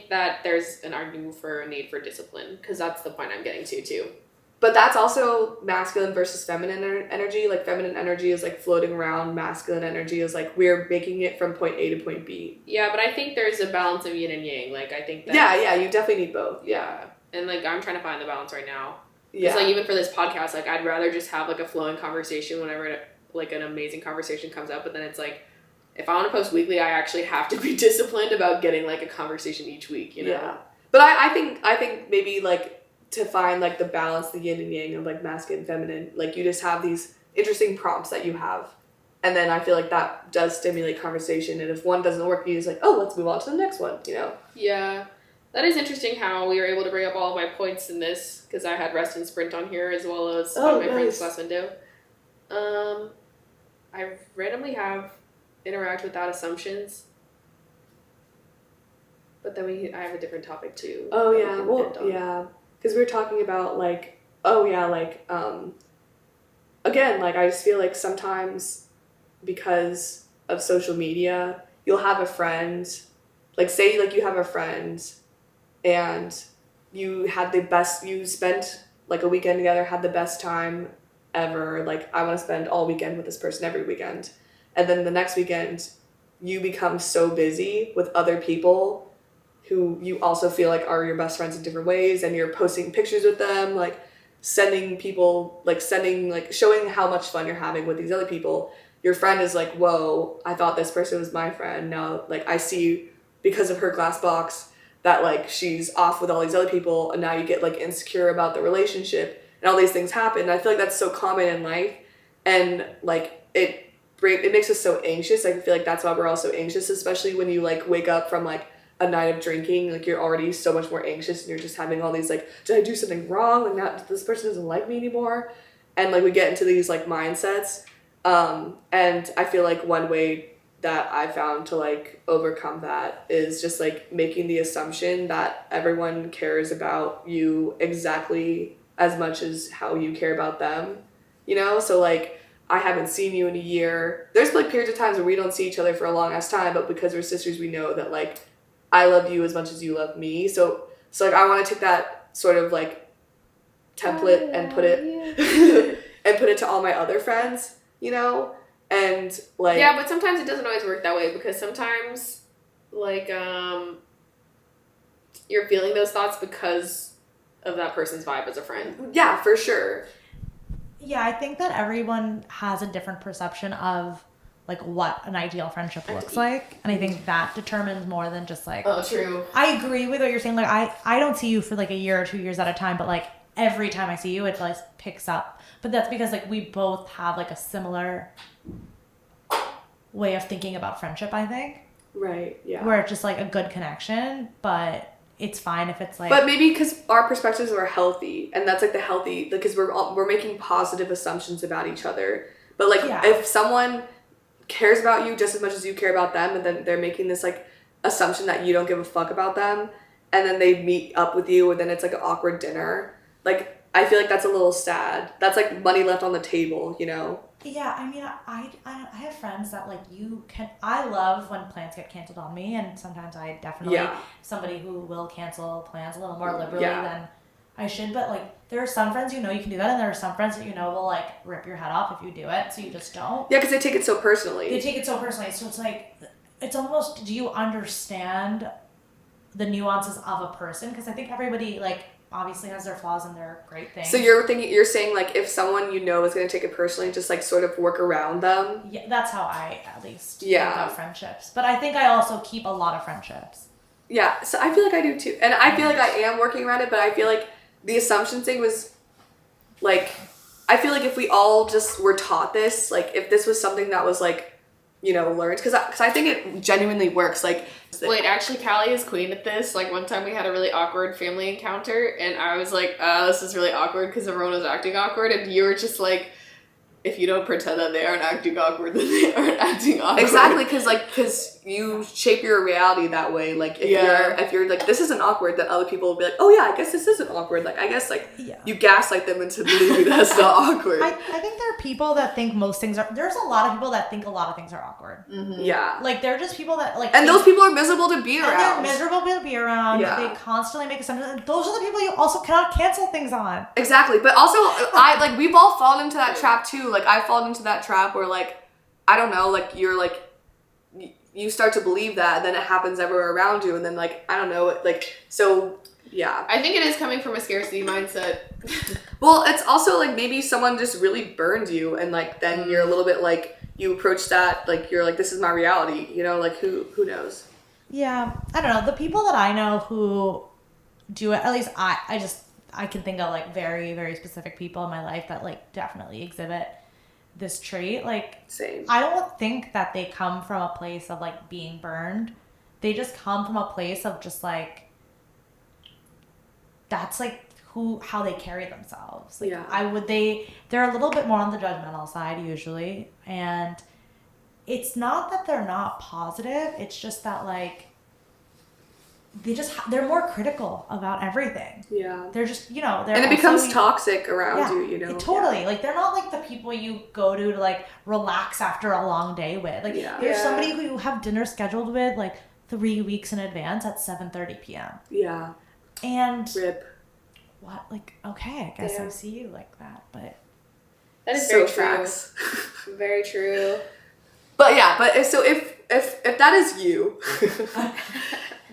that there's an argument for a need for discipline, because that's the point I'm getting to, too. But that's also masculine versus feminine energy. Like, feminine energy is, like, floating around. Masculine energy is, like, we're making it from point A to point B. Yeah, but I think there's a balance of yin and yang. Like, I think that... Yeah, you definitely need both. Yeah. And, like, I'm trying to find the balance right now. Yeah. It's like, even for this podcast, like, I'd rather just have, like, a flowing conversation whenever, like, an amazing conversation comes up, but then it's, like, if I want to post weekly, I actually have to be disciplined about getting like a conversation each week, you know? Yeah. But I think maybe like to find like the balance, the yin and yang of like masculine and feminine, like you just have these interesting prompts that you have. And then I feel like that does stimulate conversation. And if one doesn't work, you just like, oh, let's move on to the next one, you know? Yeah. That is interesting how we were able to bring up all of my points in this, because I had rest and sprint on here as well as on my friend's class window. I randomly have interact without assumptions. But then I have a different topic too. Oh, yeah. Well, yeah. Because we were talking about like, again, like I just feel like sometimes because of social media, you'll have a friend, like say like you have a friend and you spent like a weekend together, had the best time ever. Like I want to spend all weekend with this person every weekend. And then the next weekend, you become so busy with other people who you also feel like are your best friends in different ways, and you're posting pictures with them, like showing how much fun you're having with these other people. Your friend is like, whoa, I thought this person was my friend. Now, like, I see because of her glass box that, like, she's off with all these other people, and now you get, like, insecure about the relationship, and all these things happen. And I feel like that's so common in life, and, like, it makes us so anxious. I feel like that's why we're all so anxious, especially when you, like, wake up from, like, a night of drinking. Like, you're already so much more anxious, and you're just having all these, like, did I do something wrong? Like, now this person doesn't like me anymore. And, like, we get into these, like, mindsets. And I feel like one way that I found to, like, overcome that is just, like, making the assumption that everyone cares about you exactly as much as how you care about them, you know? So, like, I haven't seen you in a year. There's, like, periods of times where we don't see each other for a long ass time, but because we're sisters, we know that, like, I love you as much as you love me. So like, I want to take that sort of, like, template and put it and put it to all my other friends, you know? And, like... Yeah, but sometimes it doesn't always work that way, because sometimes, like, you're feeling those thoughts because of that person's vibe as a friend. Yeah, for sure. Yeah, I think that everyone has a different perception of, like, what an ideal friendship looks like. And I think that determines more than just, like... Oh, true. I agree with what you're saying. Like, I don't see you for, like, a year or 2 years at a time, but, like, every time I see you, it, like, picks up. But that's because, like, we both have, like, a similar way of thinking about friendship, I think. Right, yeah. Where it's just, like, a good connection, but it's fine if it's, like... But maybe because our perspectives are healthy, and that's, like, the healthy... Because we're making positive assumptions about each other. But, like, if someone cares about you just as much as you care about them, and then they're making this, like, assumption that you don't give a fuck about them, and then they meet up with you, and then it's, like, an awkward dinner, like, I feel like that's a little sad. That's, like, money left on the table, you know? Yeah, I mean, I have friends that, like, I love when plans get canceled on me, and sometimes I definitely somebody who will cancel plans a little more liberally than I should, but, like, there are some friends you can do that, and there are some friends that will, like, rip your head off if you do it, so you just don't. Yeah, because they take it so personally. So it's like, it's almost, do you understand the nuances of a person? Because I think everybody, like, obviously has their flaws and their great things. So you're saying, like, if someone is going to take it personally, just, like, sort of work around them? Yeah, that's how I, at least, think about friendships. But I think I also keep a lot of friendships. Yeah, so I feel like I do, too. And I feel like I am working around it, but I feel like the assumption thing was, like, I feel like if we all just were taught this, like, if this was something that was, like, learned, because I think it genuinely works, like... Wait, actually, Cali is queen at this. Like, one time we had a really awkward family encounter, and I was like, this is really awkward because everyone was acting awkward, and you were just like, if you don't pretend that they aren't acting awkward, then they aren't acting awkward. Exactly, because you shape your reality that way. Like, if you're like, this isn't awkward, then other people will be like, oh yeah, I guess this isn't awkward. Like, I guess, like, you gaslight them into believing that's not awkward. I think there are people that think most things are... There's a lot of people that think a lot of things are awkward. Mm-hmm. Yeah. Like, they're just people that, like... And those people are miserable to be around. And they're miserable to be around. Yeah. They constantly make assumptions. And those are the people you also cannot cancel things on. Exactly. But also, we've all fallen into that trap, too. Like, I've fallen into that trap where, like, I don't know, like, you're, like... You start to believe that, and then it happens everywhere around you, and then, like, I don't know, like, so... Yeah. I think it is coming from a scarcity mindset. Well, it's also, like, maybe someone just really burned you, and, like, then you're a little bit, like, you approach that like you're like, this is my reality, you know, like who knows? Yeah, I don't know. The people that I know who do it, at least I can think of like very, very specific people in my life that like definitely exhibit this trait. Like, Same. I don't think that they come from a place of like being burned. They just come from a place of just like, that's like how they carry themselves. Like, yeah. They're a little bit more on the judgmental side usually. And it's not that they're not positive. It's just that like, they're more critical about everything. Yeah. They're just, you know, and it becomes toxic around you, you know. Totally. Yeah. Like, they're not like the people you go to like relax after a long day with. Like, there's somebody who you have dinner scheduled with like 3 weeks in advance at 7:30 p.m. Yeah. And rip. What? Like, okay, I guess I see you like that, but that is so very true. facts. Very true. But if that is you,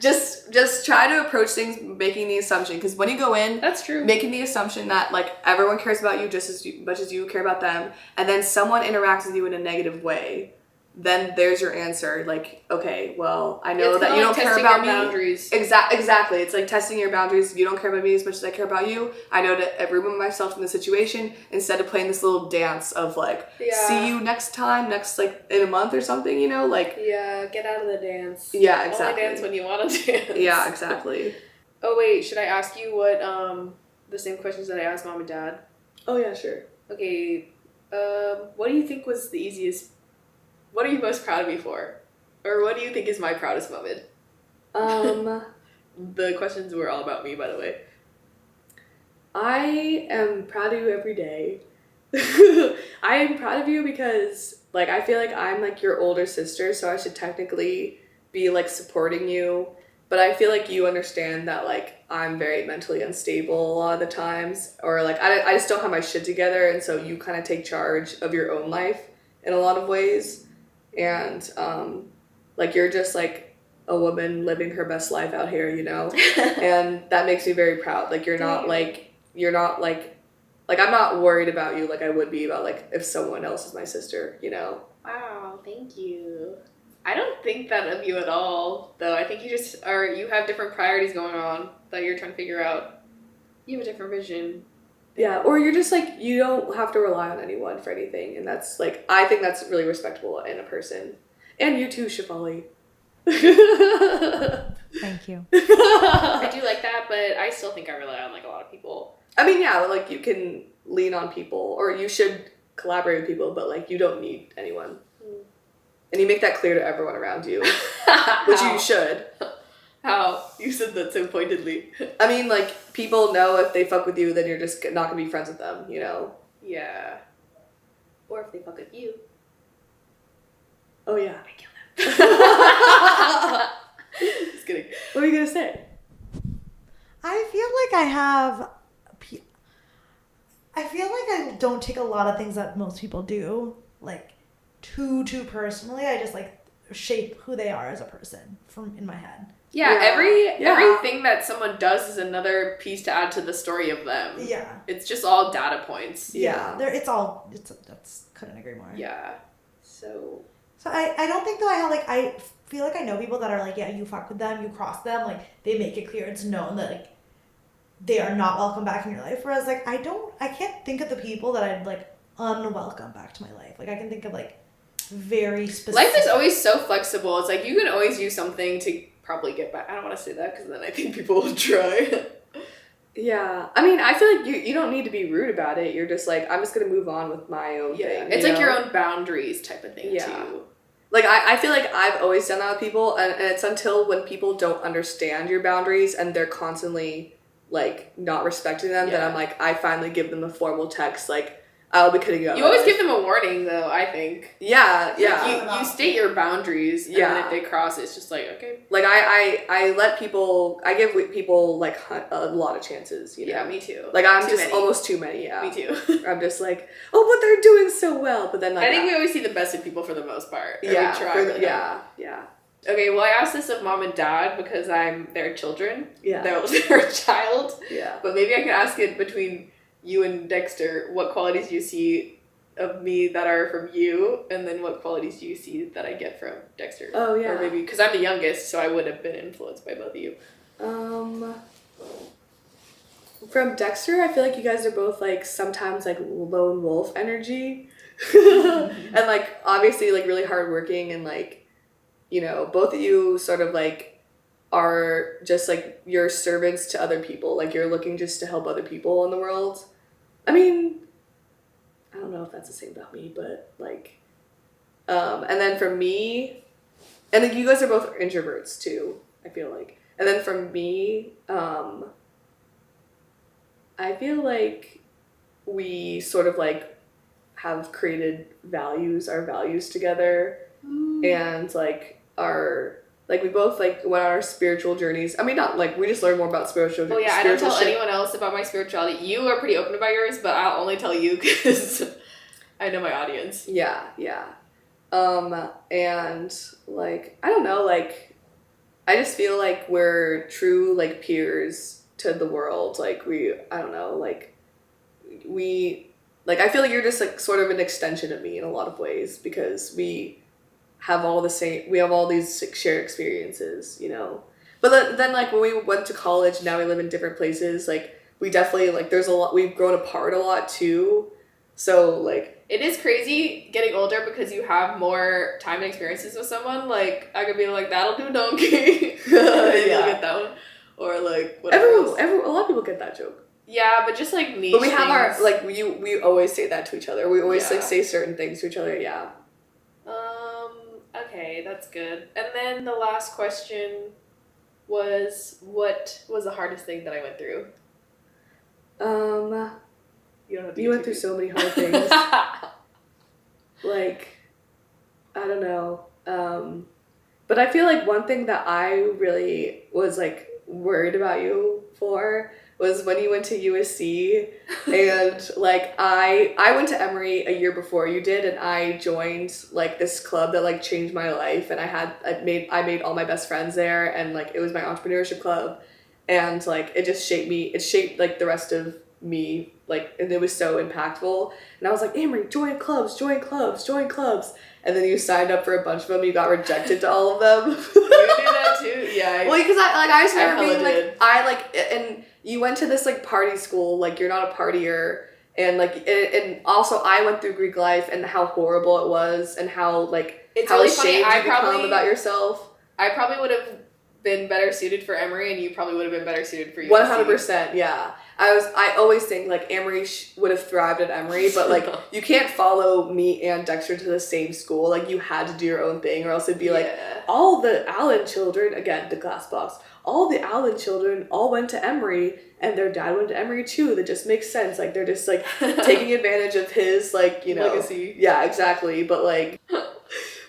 just try to approach things making the assumption, because when you go in, that's true, making the assumption that like everyone cares about you just as much as you care about them, and then someone interacts with you in a negative way, then there's your answer. Like, okay, well, I know that you don't care about me. Boundaries. Exactly. It's like testing your boundaries. You don't care about me as much as I care about you. I know to remove myself from the situation instead of playing this little dance of like, see you next time, like in a month or something, you know, like. Yeah, get out of the dance. Yeah, exactly. Only dance when you want to dance. Yeah, exactly. Oh wait, should I ask you what the same questions that I asked mom and dad? Oh yeah, sure. Okay, what do you think was the easiest? What are you most proud of me for? Or what do you think is my proudest moment? The questions were all about me, by the way. I am proud of you every day. I am proud of you because, like, I feel like I'm, like, your older sister, so I should technically be, like, supporting you. But I feel like you understand that, like, I'm very mentally unstable a lot of the times. Or, like, I just don't have my shit together, and so you kind of take charge of your own life in a lot of ways. And, like, you're just, like, a woman living her best life out here, you know? And that makes me very proud. Like, you're not, like, I'm not worried about you like I would be about, like, if someone else is my sister, you know? Wow, thank you. I don't think that of you at all, though. I think you have different priorities going on that you're trying to figure out. You have a different vision. Yeah, or you're just, like, you don't have to rely on anyone for anything, and that's, like, I think that's really respectable in a person. And you too, Shafali. thank you. I do like that, but I still think I rely on, like, a lot of people. I mean, yeah, like, you can lean on people, or you should collaborate with people, but, like, you don't need anyone. And you make that clear to everyone around you, which you should. How? You said that so pointedly. I mean, like, people know if they fuck with you, then you're just not gonna be friends with them, you know? Yeah. Or if they fuck with you. Oh, yeah. I kill them. Just kidding. What are you gonna say? I feel like I don't take a lot of things that most people do, like, too personally. I just, like, shape who they are as a person from in my head. Yeah, everything that someone does is another piece to add to the story of them. Yeah. It's just all data points. Yeah. That's couldn't agree more. Yeah. So I don't think that I feel like I know people that are like, yeah, you fuck with them, you cross them, like, they make it clear, it's known that, like, they are not welcome back in your life. Whereas, like, I can't think of the people that I'd, like, unwelcome back to my life. Like, I can think of, like, very specific. Life is always so flexible. It's like you can always use something to probably get back. I don't want to say that because then I think people will try. Yeah. I mean, I feel like you don't need to be rude about it. You're just like, I'm just going to move on with my own thing. It's like your own boundaries type of thing, too. Like, I feel like I've always done that with people, and it's until when people don't understand your boundaries and they're constantly, like, not respecting them that I'm like, I finally give them a formal text, like, I'll be cutting you out. You always give them a warning, though, I think. Yeah. Like you state your boundaries, and then if they cross, it's just like, okay. Like, I give people, like, a lot of chances, you know? Yeah, me too. Like, I'm too just many. almost too many, yeah. Me too. I'm just like, oh, but they're doing so well, but then, like... I think we always see the best in people for the most part. Yeah. We try really hard. Yeah. Okay, well, I asked this of mom and dad because I'm their children. Yeah. They're a child. Yeah. But maybe I could ask it between you and Dexter, what qualities you see of me that are from you, and then what qualities do you see that I get from Dexter? Oh, yeah. Or maybe because I'm the youngest, so I would have been influenced by both of you. From Dexter, I feel like you guys are both like sometimes like lone wolf energy, and like obviously like really hardworking, and like, you know, both of you sort of like are just like you're servants to other people. Like you're looking just to help other people in the world. I mean, I don't know if that's the same about me, but like, and then for me, and then you guys are both introverts too, I feel like. And then for me, I feel like we sort of like have created our values together, and like we both like went on our spiritual journeys. I mean, not like we just learned more about spiritual. Well, yeah, I don't tell anyone else about my spirituality. You are pretty open about yours, but I'll only tell you because I know my audience. Yeah. And like I don't know, like I just feel like we're true like peers to the world. Like I don't know, like I feel like you're just like sort of an extension of me in a lot of ways, because we have all these like, shared experiences, you know. But then like when we went to college, now we live in different places, like we definitely like there's a lot, we've grown apart a lot too. So like it is crazy getting older because you have more time and experiences with someone. Like I could be like, that'll do, donkey. Yeah. You'll get that one. Or like whatever. A lot of people get that joke. Yeah, but just like niche. But we have things. our like we always say that to each other. We always Yeah. like say certain things to each other. Yeah. Okay, that's good. And then the last question was, what was the hardest thing that I went through? You don't have to You get went too through deep. so many hard things. Like, I don't know. But I feel like one thing that I really was like worried about you for was when you went to USC, and like I went to Emory a year before you did, and I joined like this club that like changed my life, and I made all my best friends there, and like it was my entrepreneurship club, and like it just shaped me. It shaped like the rest of me, like, and it was so impactful. And I was like, Amory, join clubs. And then you signed up for a bunch of them. You got rejected to all of them. You do that too? Yeah. Well, because I just remember hella being did. like, and you went to this like party school, like you're not a partier, and like, and also I went through Greek life and how horrible it was, and how like It's how really funny, ashamed I you become probably- about yourself. I probably would have been better suited for Emory, and you probably would have been better suited for USC. 100%, yeah. I always think like Emory would have thrived at Emory, but like you can't follow me and Dexter to the same school. Like you had to do your own thing, or else it'd be like all the Allen children, again the glass box, all the Allen children all went to Emory, and their dad went to Emory too. That just makes sense. Like they're just like taking advantage of his like, you know, legacy. Yeah, exactly. But like.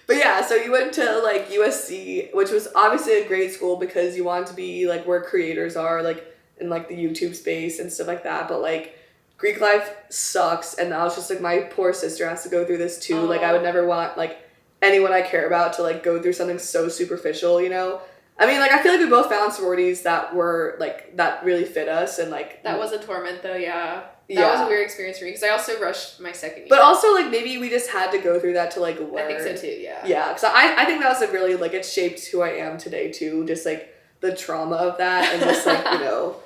But yeah, so you went to like USC, which was obviously a great school because you wanted to be like where creators are, like in like the YouTube space and stuff like that. But like Greek life sucks, and I was just like, my poor sister has to go through this too. Like I would never want like anyone I care about to like go through something so superficial, you know? I mean, like I feel like we both found sororities that were like that really fit us, and like That was a torment though, yeah. That was a weird experience for me because I also rushed my second year. But also like maybe we just had to go through that to like learn. I think so too, yeah. Yeah, because I think that was a really like it shaped who I am today too. Just like the trauma of that, and just like, you know,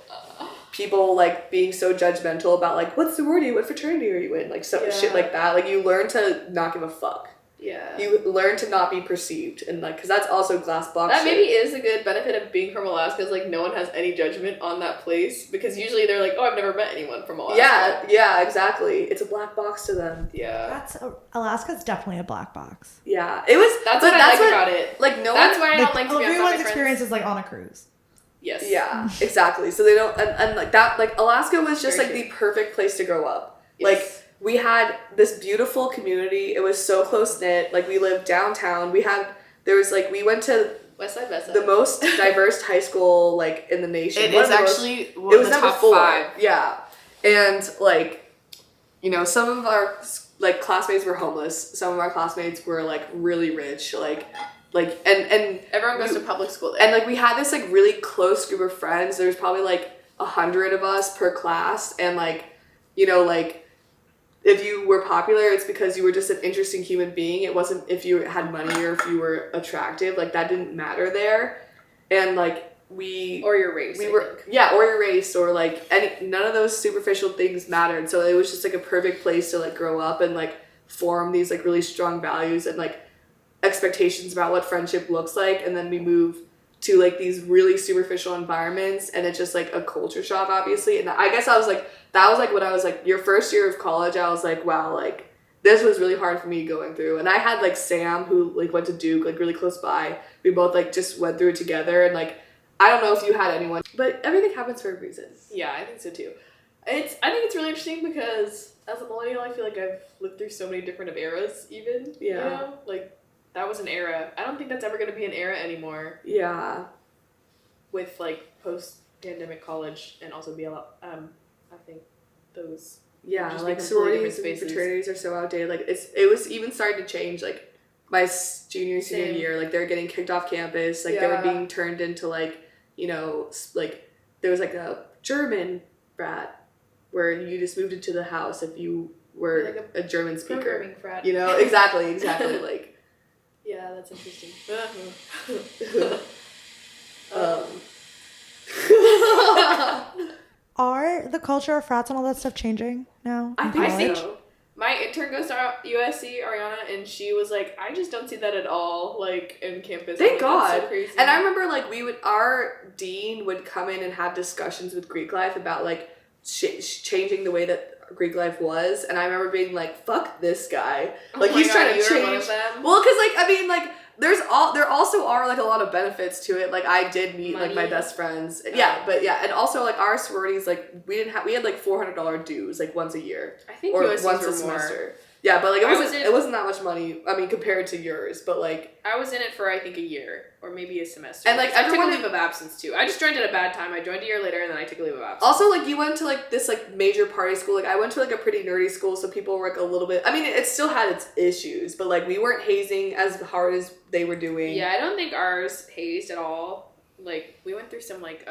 people like being so judgmental about like what sorority, what fraternity are you in, like shit like that. Like you learn to not give a fuck. Yeah. You learn to not be perceived, and like because that's also glass box. That shit. maybe is a good benefit of being from Alaska, is like no one has any judgment on that place, because usually they're like, oh, I've never met anyone from Alaska. Yeah, exactly. It's a black box to them. Yeah. Alaska's definitely a black box. Yeah, it was. That's what I like about it. Like no That's one. why I don't like to be outside my everyone's friends. experience is like on a cruise. Yes. Yeah, exactly. So they don't, and like that, like Alaska was just Very like true. the perfect place to grow up. Yes. Like we had this beautiful community. It was so close knit. Like we lived downtown. We went to West Side. the most diverse high school like in the nation. It One is of the most- actually it was the number top 4. 5. Yeah, and like, you know, some of our like classmates were homeless. Some of our classmates were like really rich. Like and Everyone goes to public school there. and like we had this like really close group of friends. There's probably like 100 of us per class, and like, you know, like if you were popular, it's because you were just an interesting human being. It wasn't if you had money or if you were attractive. Like, that didn't matter there. And, like, or your race. Or your race, or, like, none of those superficial things mattered. So it was just, like, a perfect place to, like, grow up and, like, form these, like, really strong values and, like, expectations about what friendship looks like. And then we move to, like, these really superficial environments, and it's just, like, a culture shock, obviously. And I guess I was, like, that was, like, when I was, like, your first year of college, I was, like, wow, like, this was really hard for me going through. And I had, like, Sam, who, like, went to Duke, like, really close by. We both, like, just went through it together, and, like, I don't know if you had anyone, but everything happens for a reason. Yeah, I think so, too. I think it's really interesting because as a millennial, I feel like I've lived through so many different eras, even. Yeah. You know? Like, that was an era. I don't think that's ever going to be an era anymore. Yeah. With, like, post-pandemic college and also BL, I think those... Yeah, just like, be completely sororities and different spaces. fraternities are so outdated. Like, it was even starting to change, like, my senior Same. year. Like, they were getting kicked off campus. Like, they were being turned into, like, you know, like, there was, like, a German frat where you just moved into the house if you were like a German speaker. Programming frat. You know, exactly, like... Yeah, that's interesting. Are the culture of frats and all that stuff changing now? I in think college? so. My intern goes to USC, Ariana, and she was like, I just don't see that at all, like, in campus. Thank I'm like, that's God. so crazy. And I remember, like, our dean would come in and have discussions with Greek life about, like, changing the way that Greek life was. And I remember being like, fuck this guy. Like, he's trying to change. One of them? Well, because, like, I mean, like, there also are, like, a lot of benefits to it. Like, I did meet, like, my best friends. Yeah, but yeah. And also, like, our sororities, like, we had, like, $400 dues, like, once a year. I think or USC's once a were semester. more. Yeah, but, like, it wasn't that much money, I mean, compared to yours, but, like... I was in it for, I think, a year, or maybe a semester. And, like, I took a everyone... leave of absence, too. I just joined at a bad time. I joined a year later, and then I took a leave of absence. Also, like, you went to, like, this, like, major party school. Like, I went to, like, a pretty nerdy school, so people were, like, a little bit... I mean, it still had its issues, but, like, we weren't hazing as hard as they were doing. Yeah, I don't think ours hazed at all. Like, we went through some, like,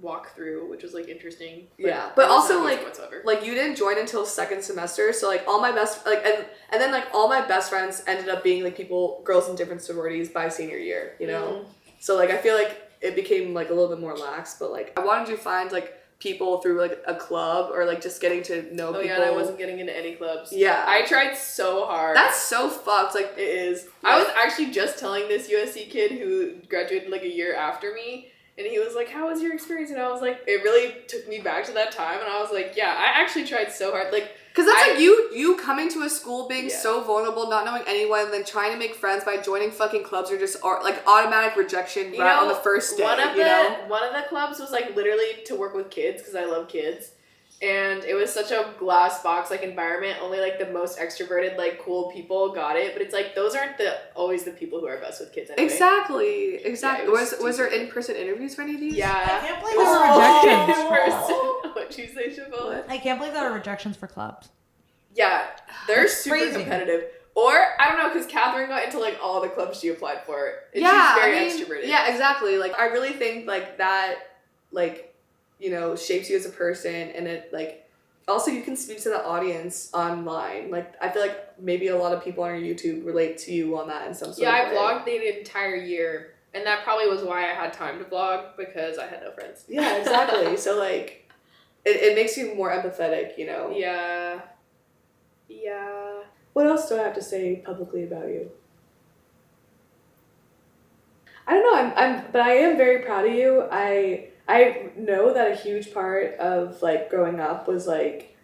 walkthrough, which was, like, interesting. But also, like, whatsoever. like, you didn't join until second semester, so, like, all my best... Like, and then, like, all my best friends ended up being, like, girls in different sororities by senior year, you know? Mm-hmm. So, like, I feel like it became, like, a little bit more lax, but, like, I wanted to find, like, people through, like, a club or, like, just getting to know people. Yeah, and I wasn't getting into any clubs. Yeah. I tried so hard. That's so fucked. Like, it is. I was actually just telling this USC kid who graduated, like, a year after me, and he was like, how was your experience? And I was like, it really took me back to that time, and I was like, yeah, I actually tried so hard. Like, because that's like you coming to a school being Yeah. so vulnerable, not knowing anyone, and then trying to make friends by joining fucking clubs or just like automatic rejection right on the first day. One of the clubs was like literally to work with kids because I love kids, and it was such a glass box like environment. Only like the most extroverted like cool people got it, but it's like those aren't always the people who are best with kids anyway. Exactly. Yeah, was there in-person interviews for any of these? Yeah. I can't believe Those this are rejections. What'd you say, Siobhan? I can't believe there are rejections for clubs. Yeah, they're That's super crazy. competitive. Or, I don't know, because Catherine got into, like, all the clubs she applied for. And Yeah, she's very I mean, extroverted. yeah, exactly. Like, I really think, like, that, like, you know, shapes you as a person, and it, like, also you can speak to the audience online. Like, I feel like maybe a lot of people on your YouTube relate to you on that in some sort Yeah, of I way. vlogged the entire year. And that probably was why I had time to vlog, because I had no friends. Yeah, exactly. So, like, it makes you more empathetic, you know? Yeah. Yeah. What else do I have to say publicly about you? I don't know. But I am very proud of you. I know that a huge part of like growing up was like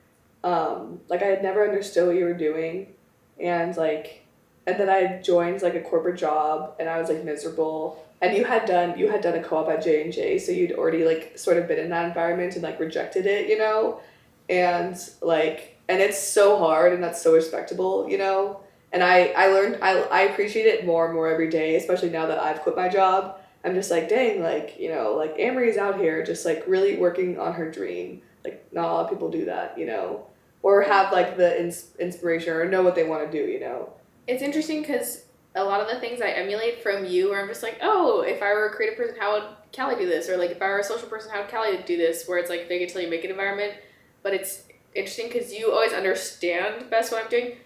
I had never understood what you were doing, and then I joined like a corporate job, and I was like miserable. And you had done a co-op at J&J, so you'd already like sort of been in that environment and like rejected it, you know, and like. And it's so hard, and that's so respectable, you know? And I learned, I appreciate it more and more every day, especially now that I've quit my job. I'm just like, dang, like, you know, like, Amory's out here just, like, really working on her dream. Like, not a lot of people do that, you know? Or have, like, the inspiration or know what they want to do, you know? It's interesting because a lot of the things I emulate from you are I'm just like, oh, if I were a creative person, how would Cali do this? Or, like, if I were a social person, how would Cali do this? Where it's, like, fake it till you make it environment. But it's interesting because you always understand best what I'm doing.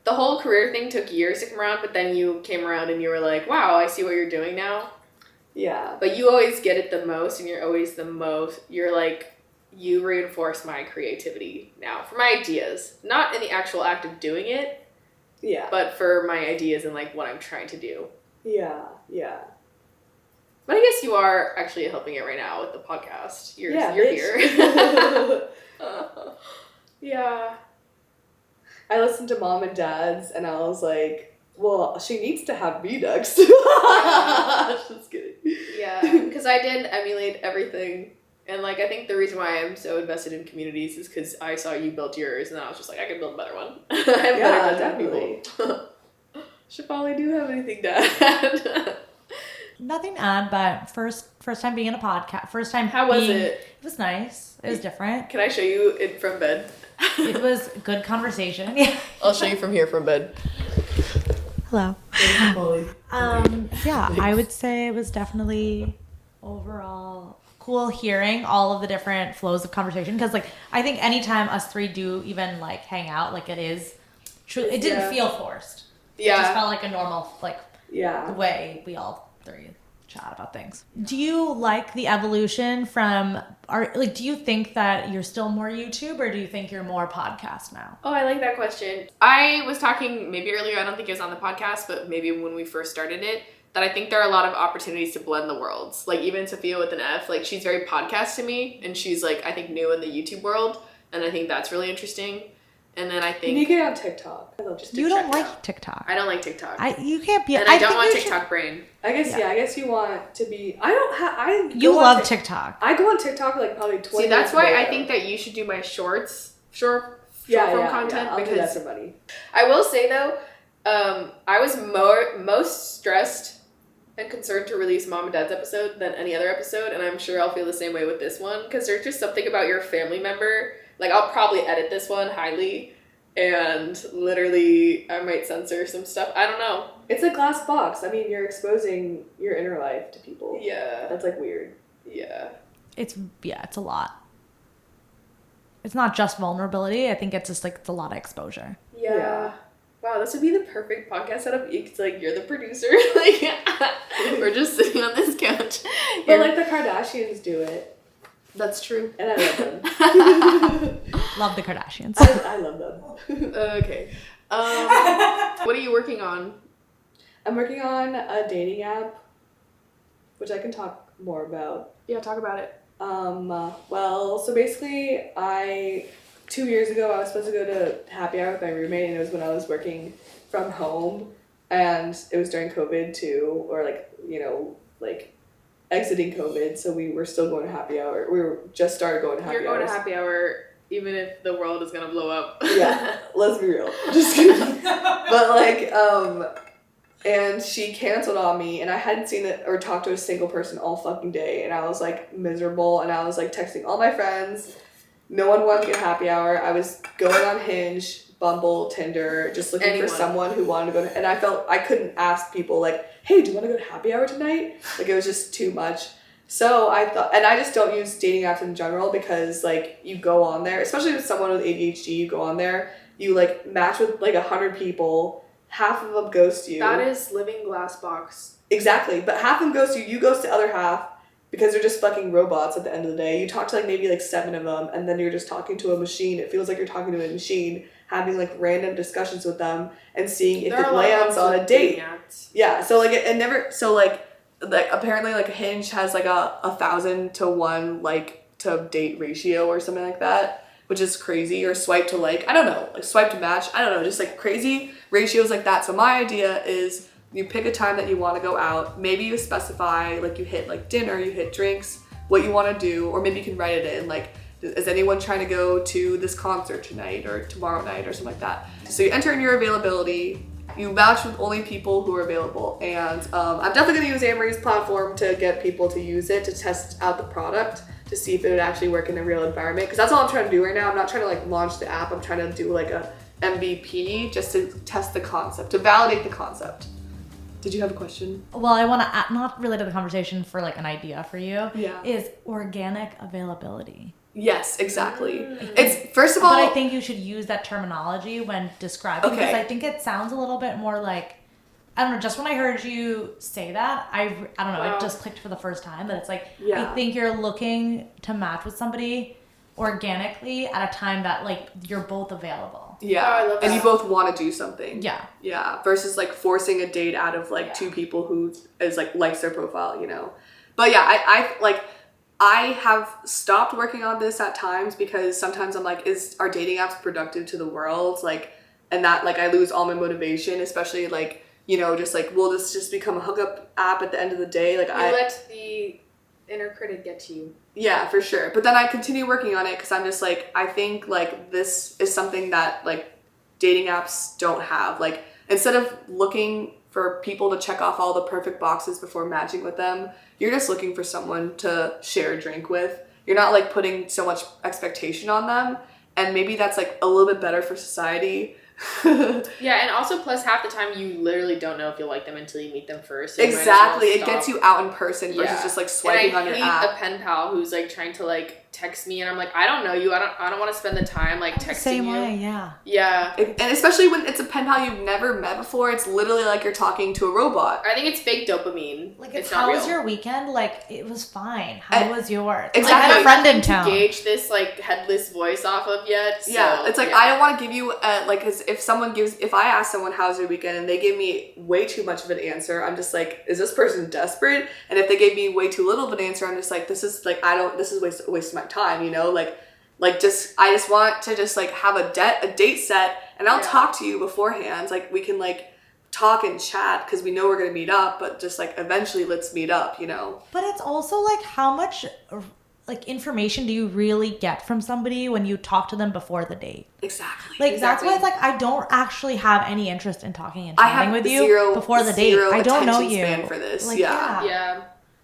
The whole career thing took years to come around, but then you came around and you were like, wow, I see what you're doing now. Yeah. But you always get it the most, and you're always the most, you're like, you reinforce my creativity now for my ideas. Not in the actual act of doing it, Yeah. but for my ideas and like what I'm trying to do. Yeah. Yeah. But I guess you are actually helping it right now with the podcast. You're bitch. here. Yeah. I listened to Mom and Dad's and I was like, well, she needs to have me next. Yeah. Just kidding. Yeah, because I did emulate everything. And like I think the reason why I'm so invested in communities is because I saw you build yours and then I was just like, I can build a better one. I have better definitely. Should probably do have anything to add. Nothing to add, but first time being in a podcast. First time. How was it? It was nice. It was different. Can I show you it from bed? It was good conversation. Yeah. I'll show you from here from bed. Hello. Yeah, I would say it was definitely overall cool hearing all of the different flows of conversation, because like I think anytime us three do even like hang out, like it is true. It didn't feel forced. Yeah. It just felt like a normal like Yeah. way we all three chat about things. Do you like the evolution from do you think that you're still more YouTube, or do you think you're more podcast now? Oh, I like that question. I was talking maybe earlier, I don't think it was on the podcast, but maybe when we first started it, that I think there are a lot of opportunities to blend the worlds. Like even Sophia with an F, like she's very podcast to me, and she's like, I think new in the YouTube world, and I think that's really interesting. And then I think You need to get on TikTok. I love just You TikTok don't like now. TikTok. I don't like TikTok. You can't be. and I don't think want you TikTok brain. I guess I guess you want to be. I don't have. You love TikTok. I go on TikTok like probably 20. See, that's minutes why a I day. think that you should do my short form yeah, content, I'll do that because for money. I will say though, I was most stressed and concerned to release Mom and Dad's episode than any other episode, and I'm sure I'll feel the same way with this one, because there's just something about your family member. Like I'll probably edit this one highly, and literally I might censor some stuff. I don't know. It's a glass box. I mean, you're exposing your inner life to people. Yeah. That's like weird. Yeah. It's a lot. It's not just vulnerability. I think it's just like it's a lot of exposure. Yeah. Wow, this would be the perfect podcast setup. It's like you're the producer. Like we're just sitting on this couch. But like the Kardashians do it. That's true. And I love them. Love the Kardashians. I love them. Okay. What are you working on? I'm working on a dating app, which I can talk more about. Yeah, talk about it. Well, so basically 2 years ago, I was supposed to go to happy hour with my roommate, and it was when I was working from home, and it was during COVID too, or like exiting COVID, so we were still going to happy hour. We were just started going to happy hour. You're going to happy hour even if the world is gonna blow up. Yeah, let's be real. Just kidding. But and she canceled on me, and I hadn't seen it or talked to a single person all fucking day, and I was like miserable, and I was like texting all my friends. No one wanted to get happy hour. I was going on Hinge, Bumble, Tinder, just looking for someone who wanted to go to, and I felt I couldn't ask people like, hey, do you want to go to happy hour tonight? Like it was just too much. So I thought, and I just don't use dating apps in general, because like you go on there, especially with someone with ADHD, you go on there, you like match with like 100 people, half of them ghost you. That is living glass box. Exactly, but half of them ghost you, you ghost the other half, because they're just fucking robots at the end of the day. You talk to like maybe like 7 of them, and then you're just talking to a machine. It feels like you're talking to a machine, having like random discussions with them and seeing if it lands on a date. Yeah, so like it never, so like apparently like Hinge has like a 1,000 to 1 like to date ratio or something like that, which is crazy. Or swipe to like, I don't know, like swipe to match, I don't know, just like crazy ratios like that. So my idea is you pick a time that you want to go out. Maybe you specify, like you hit like dinner, you hit drinks, what you want to do, or maybe you can write it in like, is anyone trying to go to this concert tonight or tomorrow night or something like that. So you enter in your availability, you match with only people who are available, and I'm definitely going to use Anne-Marie's platform to get people to use it, to test out the product, to see if it would actually work in a real environment, because that's all I'm trying to do right now. I'm not trying to like launch the app, I'm trying to do like a MVP just to test the concept, to validate the concept. Did you have a question? Well, I want to not related to the conversation, for like an idea for you. Yeah. Is organic availability. Yes, exactly. It's first of all, But I think you should use that terminology when describing, because I think it sounds a little bit more like, I don't know, just when I heard you say that, I don't know, it just clicked for the first time that it's like, I think you're looking to match with somebody organically at a time that like you're both available. Yeah, I love and that. you both want to do something. Yeah. Yeah, versus like forcing a date out of like two people who is like likes their profile, you know. But yeah, I have stopped working on this at times because sometimes I'm like, are dating apps productive to the world? Like, and that like I lose all my motivation, especially like, you know, just like, will this just become a hookup app at the end of the day? Like You let the inner critic get to you. Yeah, for sure. But then I continue working on it because I'm just like, I think like this is something that like dating apps don't have. Like instead of looking for people to check off all the perfect boxes before matching with them, you're just looking for someone to share a drink with. You're not like putting so much expectation on them. And maybe that's like a little bit better for society. Yeah, and also plus half the time you literally don't know if you'll like them until you meet them first. So Exactly. It gets you out in person versus just like swiping on your app. I hate a pen pal who's like trying to like text me and I'm like, I don't know you. I don't want to spend the time like texting Same you. way, yeah. Yeah. And especially when it's a pen pal you've never met before, it's literally like you're talking to a robot. I think it's fake dopamine. Like it's how not was real. your weekend? Like it was fine. How was yours? Exactly. Like, I have a friend in to town. gauge this like headless voice off of yet. So, Yeah, it's like I don't want to give you like, cause if I ask someone how's your weekend and they give me way too much of an answer, I'm just like, is this person desperate? And if they gave me way too little of an answer, I'm just like, this is a waste of my time, you know, I just want to just like have a date set, and I'll talk to you beforehand. Like we can like talk and chat because we know we're gonna meet up, but just like eventually let's meet up, you know. But it's also like how much like information do you really get from somebody when you talk to them before the date? Exactly. Like that's why it's like I don't actually have any interest in talking and chatting with you zero, before the date. I don't know you. Span for this. Like, Yeah.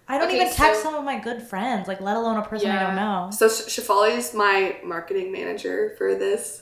I don't even text some of my good friends, like let alone a person I don't know. So Shafali is my marketing manager for this,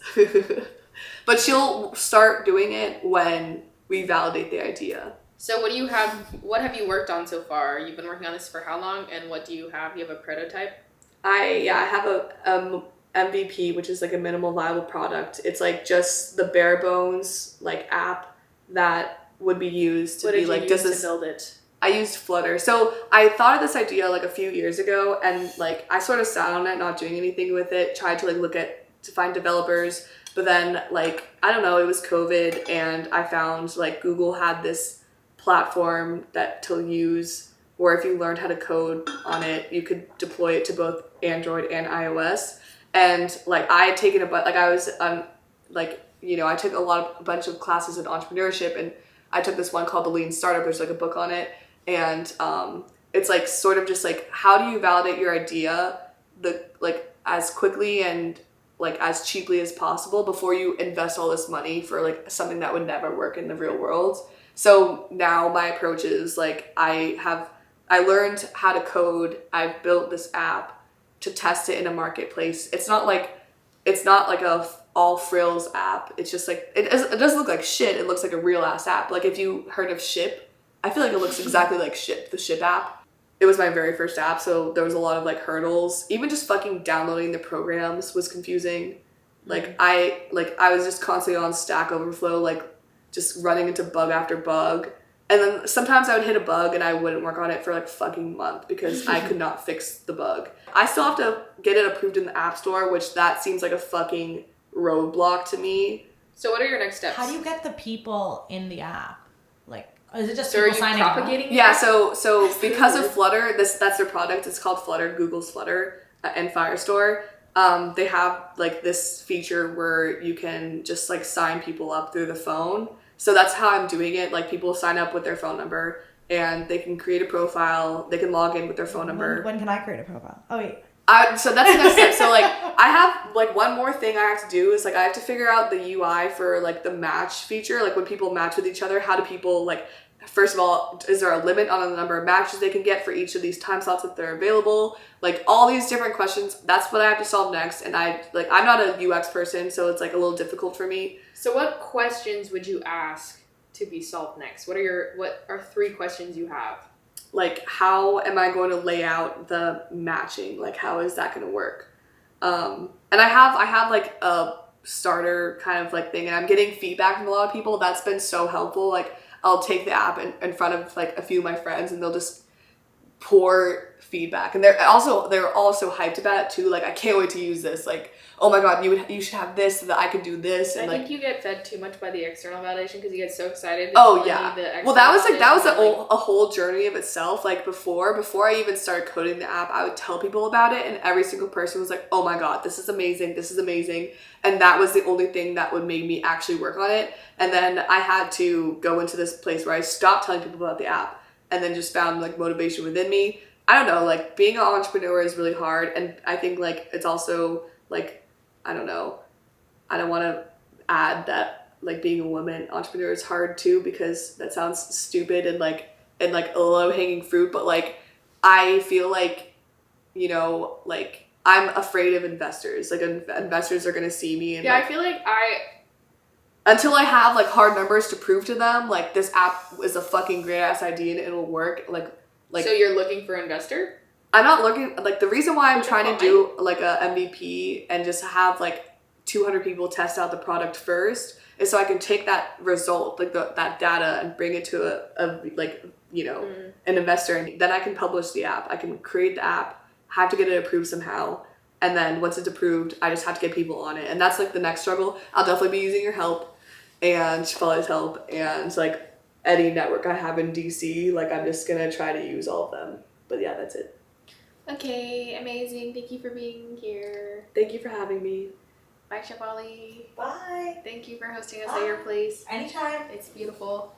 but she'll start doing it when we validate the idea. So what have you worked on so far? You've been working on this for how long, and what do you have? You have a prototype? I have a MVP, which is like a minimal viable product. It's like just the bare bones like app that would be used to be like, to build it? I used Flutter. So I thought of this idea like a few years ago, and like I sort of sat on it, not doing anything with it, tried to like to find developers, but then like, I don't know, it was COVID, and I found like Google had this platform to use where if you learned how to code on it, you could deploy it to both Android and iOS. And like I had taken I was I took a bunch of classes in entrepreneurship, and I took this one called The Lean Startup. There's like a book on it, and it's like sort of just like, how do you validate your idea as quickly and like as cheaply as possible before you invest all this money for like something that would never work in the real world. So now my approach is like, I learned how to code. I've built this app to test it in a marketplace. It's not like a all frills app. It's just like, it doesn't look like shit. It looks like a real ass app. Like if you heard of Ship, I feel like it looks exactly like Ship, the Ship app. It was my very first app, so there was a lot of like hurdles. Even just fucking downloading the programs was confusing. Like I was just constantly on Stack Overflow, like just running into bug after bug. And then sometimes I would hit a bug and I wouldn't work on it for like a fucking month because I could not fix the bug. I still have to get it approved in the App Store, which that seems like a fucking roadblock to me. So what are your next steps? How do you get the people in the app? Like, is it just So are people you signing up? propagating? Yeah, so because of Flutter, that's their product. It's called Flutter, Google's Flutter and Firestore. They have like this feature where you can just like sign people up through the phone. So that's how I'm doing it. Like people sign up with their phone number and they can create a profile. They can log in with their phone number. When can I create a profile? Oh wait. So that's the next step. So like I have like one more thing I have to do is like I have to figure out the UI for like the match feature. Like when people match with each other, how do people like, first of all, is there a limit on the number of matches they can get for each of these time slots that they're available? Like all these different questions. That's what I have to solve next. And I'm not a UX person, so it's like a little difficult for me. So what questions would you ask to be solved next? What are 3 questions you have? Like, how am I going to lay out the matching? Like, how is that going to work? And I have like a starter kind of like thing, and I'm getting feedback from a lot of people. That's been so helpful. Like I'll take the app in front of like a few of my friends, and they'll just pour feedback, and they're also hyped about it too. Like I can't wait to use this. Like, oh my god, you should have this so that I could do this. And I like, think you get fed too much by the external validation because you get so excited. Oh yeah. Well, that was a a whole journey of itself. Like before I even started coding the app, I would tell people about it, and every single person was like, "Oh my god, this is amazing! This is amazing!" And that was the only thing that would make me actually work on it. And then I had to go into this place where I stopped telling people about the app, and then just found like motivation within me. I don't know, like being an entrepreneur is really hard, and I think like it's also like, I don't know, I don't want to add that like being a woman entrepreneur is hard too, because that sounds stupid and like a low hanging fruit, but like I feel like, you know, like I'm afraid of investors. Like investors are gonna see me and yeah, like, I feel like until I have like hard numbers to prove to them like this app is a fucking great ass idea and it'll work. Like, so you're looking for an investor? I'm not looking, like the reason why I'm What's trying it to called, do like a MVP and just have like 200 people test out the product first is so I can take that result, like that data, and bring it to a like, you know, an investor, and then I can publish the app. I can create the app, have to get it approved somehow, and then once it's approved, I just have to get people on it, and that's like the next struggle. I'll definitely be using your help and Chipole's help and like any network I have in DC. Like I'm just gonna try to use all of them. But yeah, that's it. Okay, amazing. Thank you for being here. Thank you for having me. Bye, Shafali. Bye. Thank you for hosting us at your place. Anytime. It's beautiful.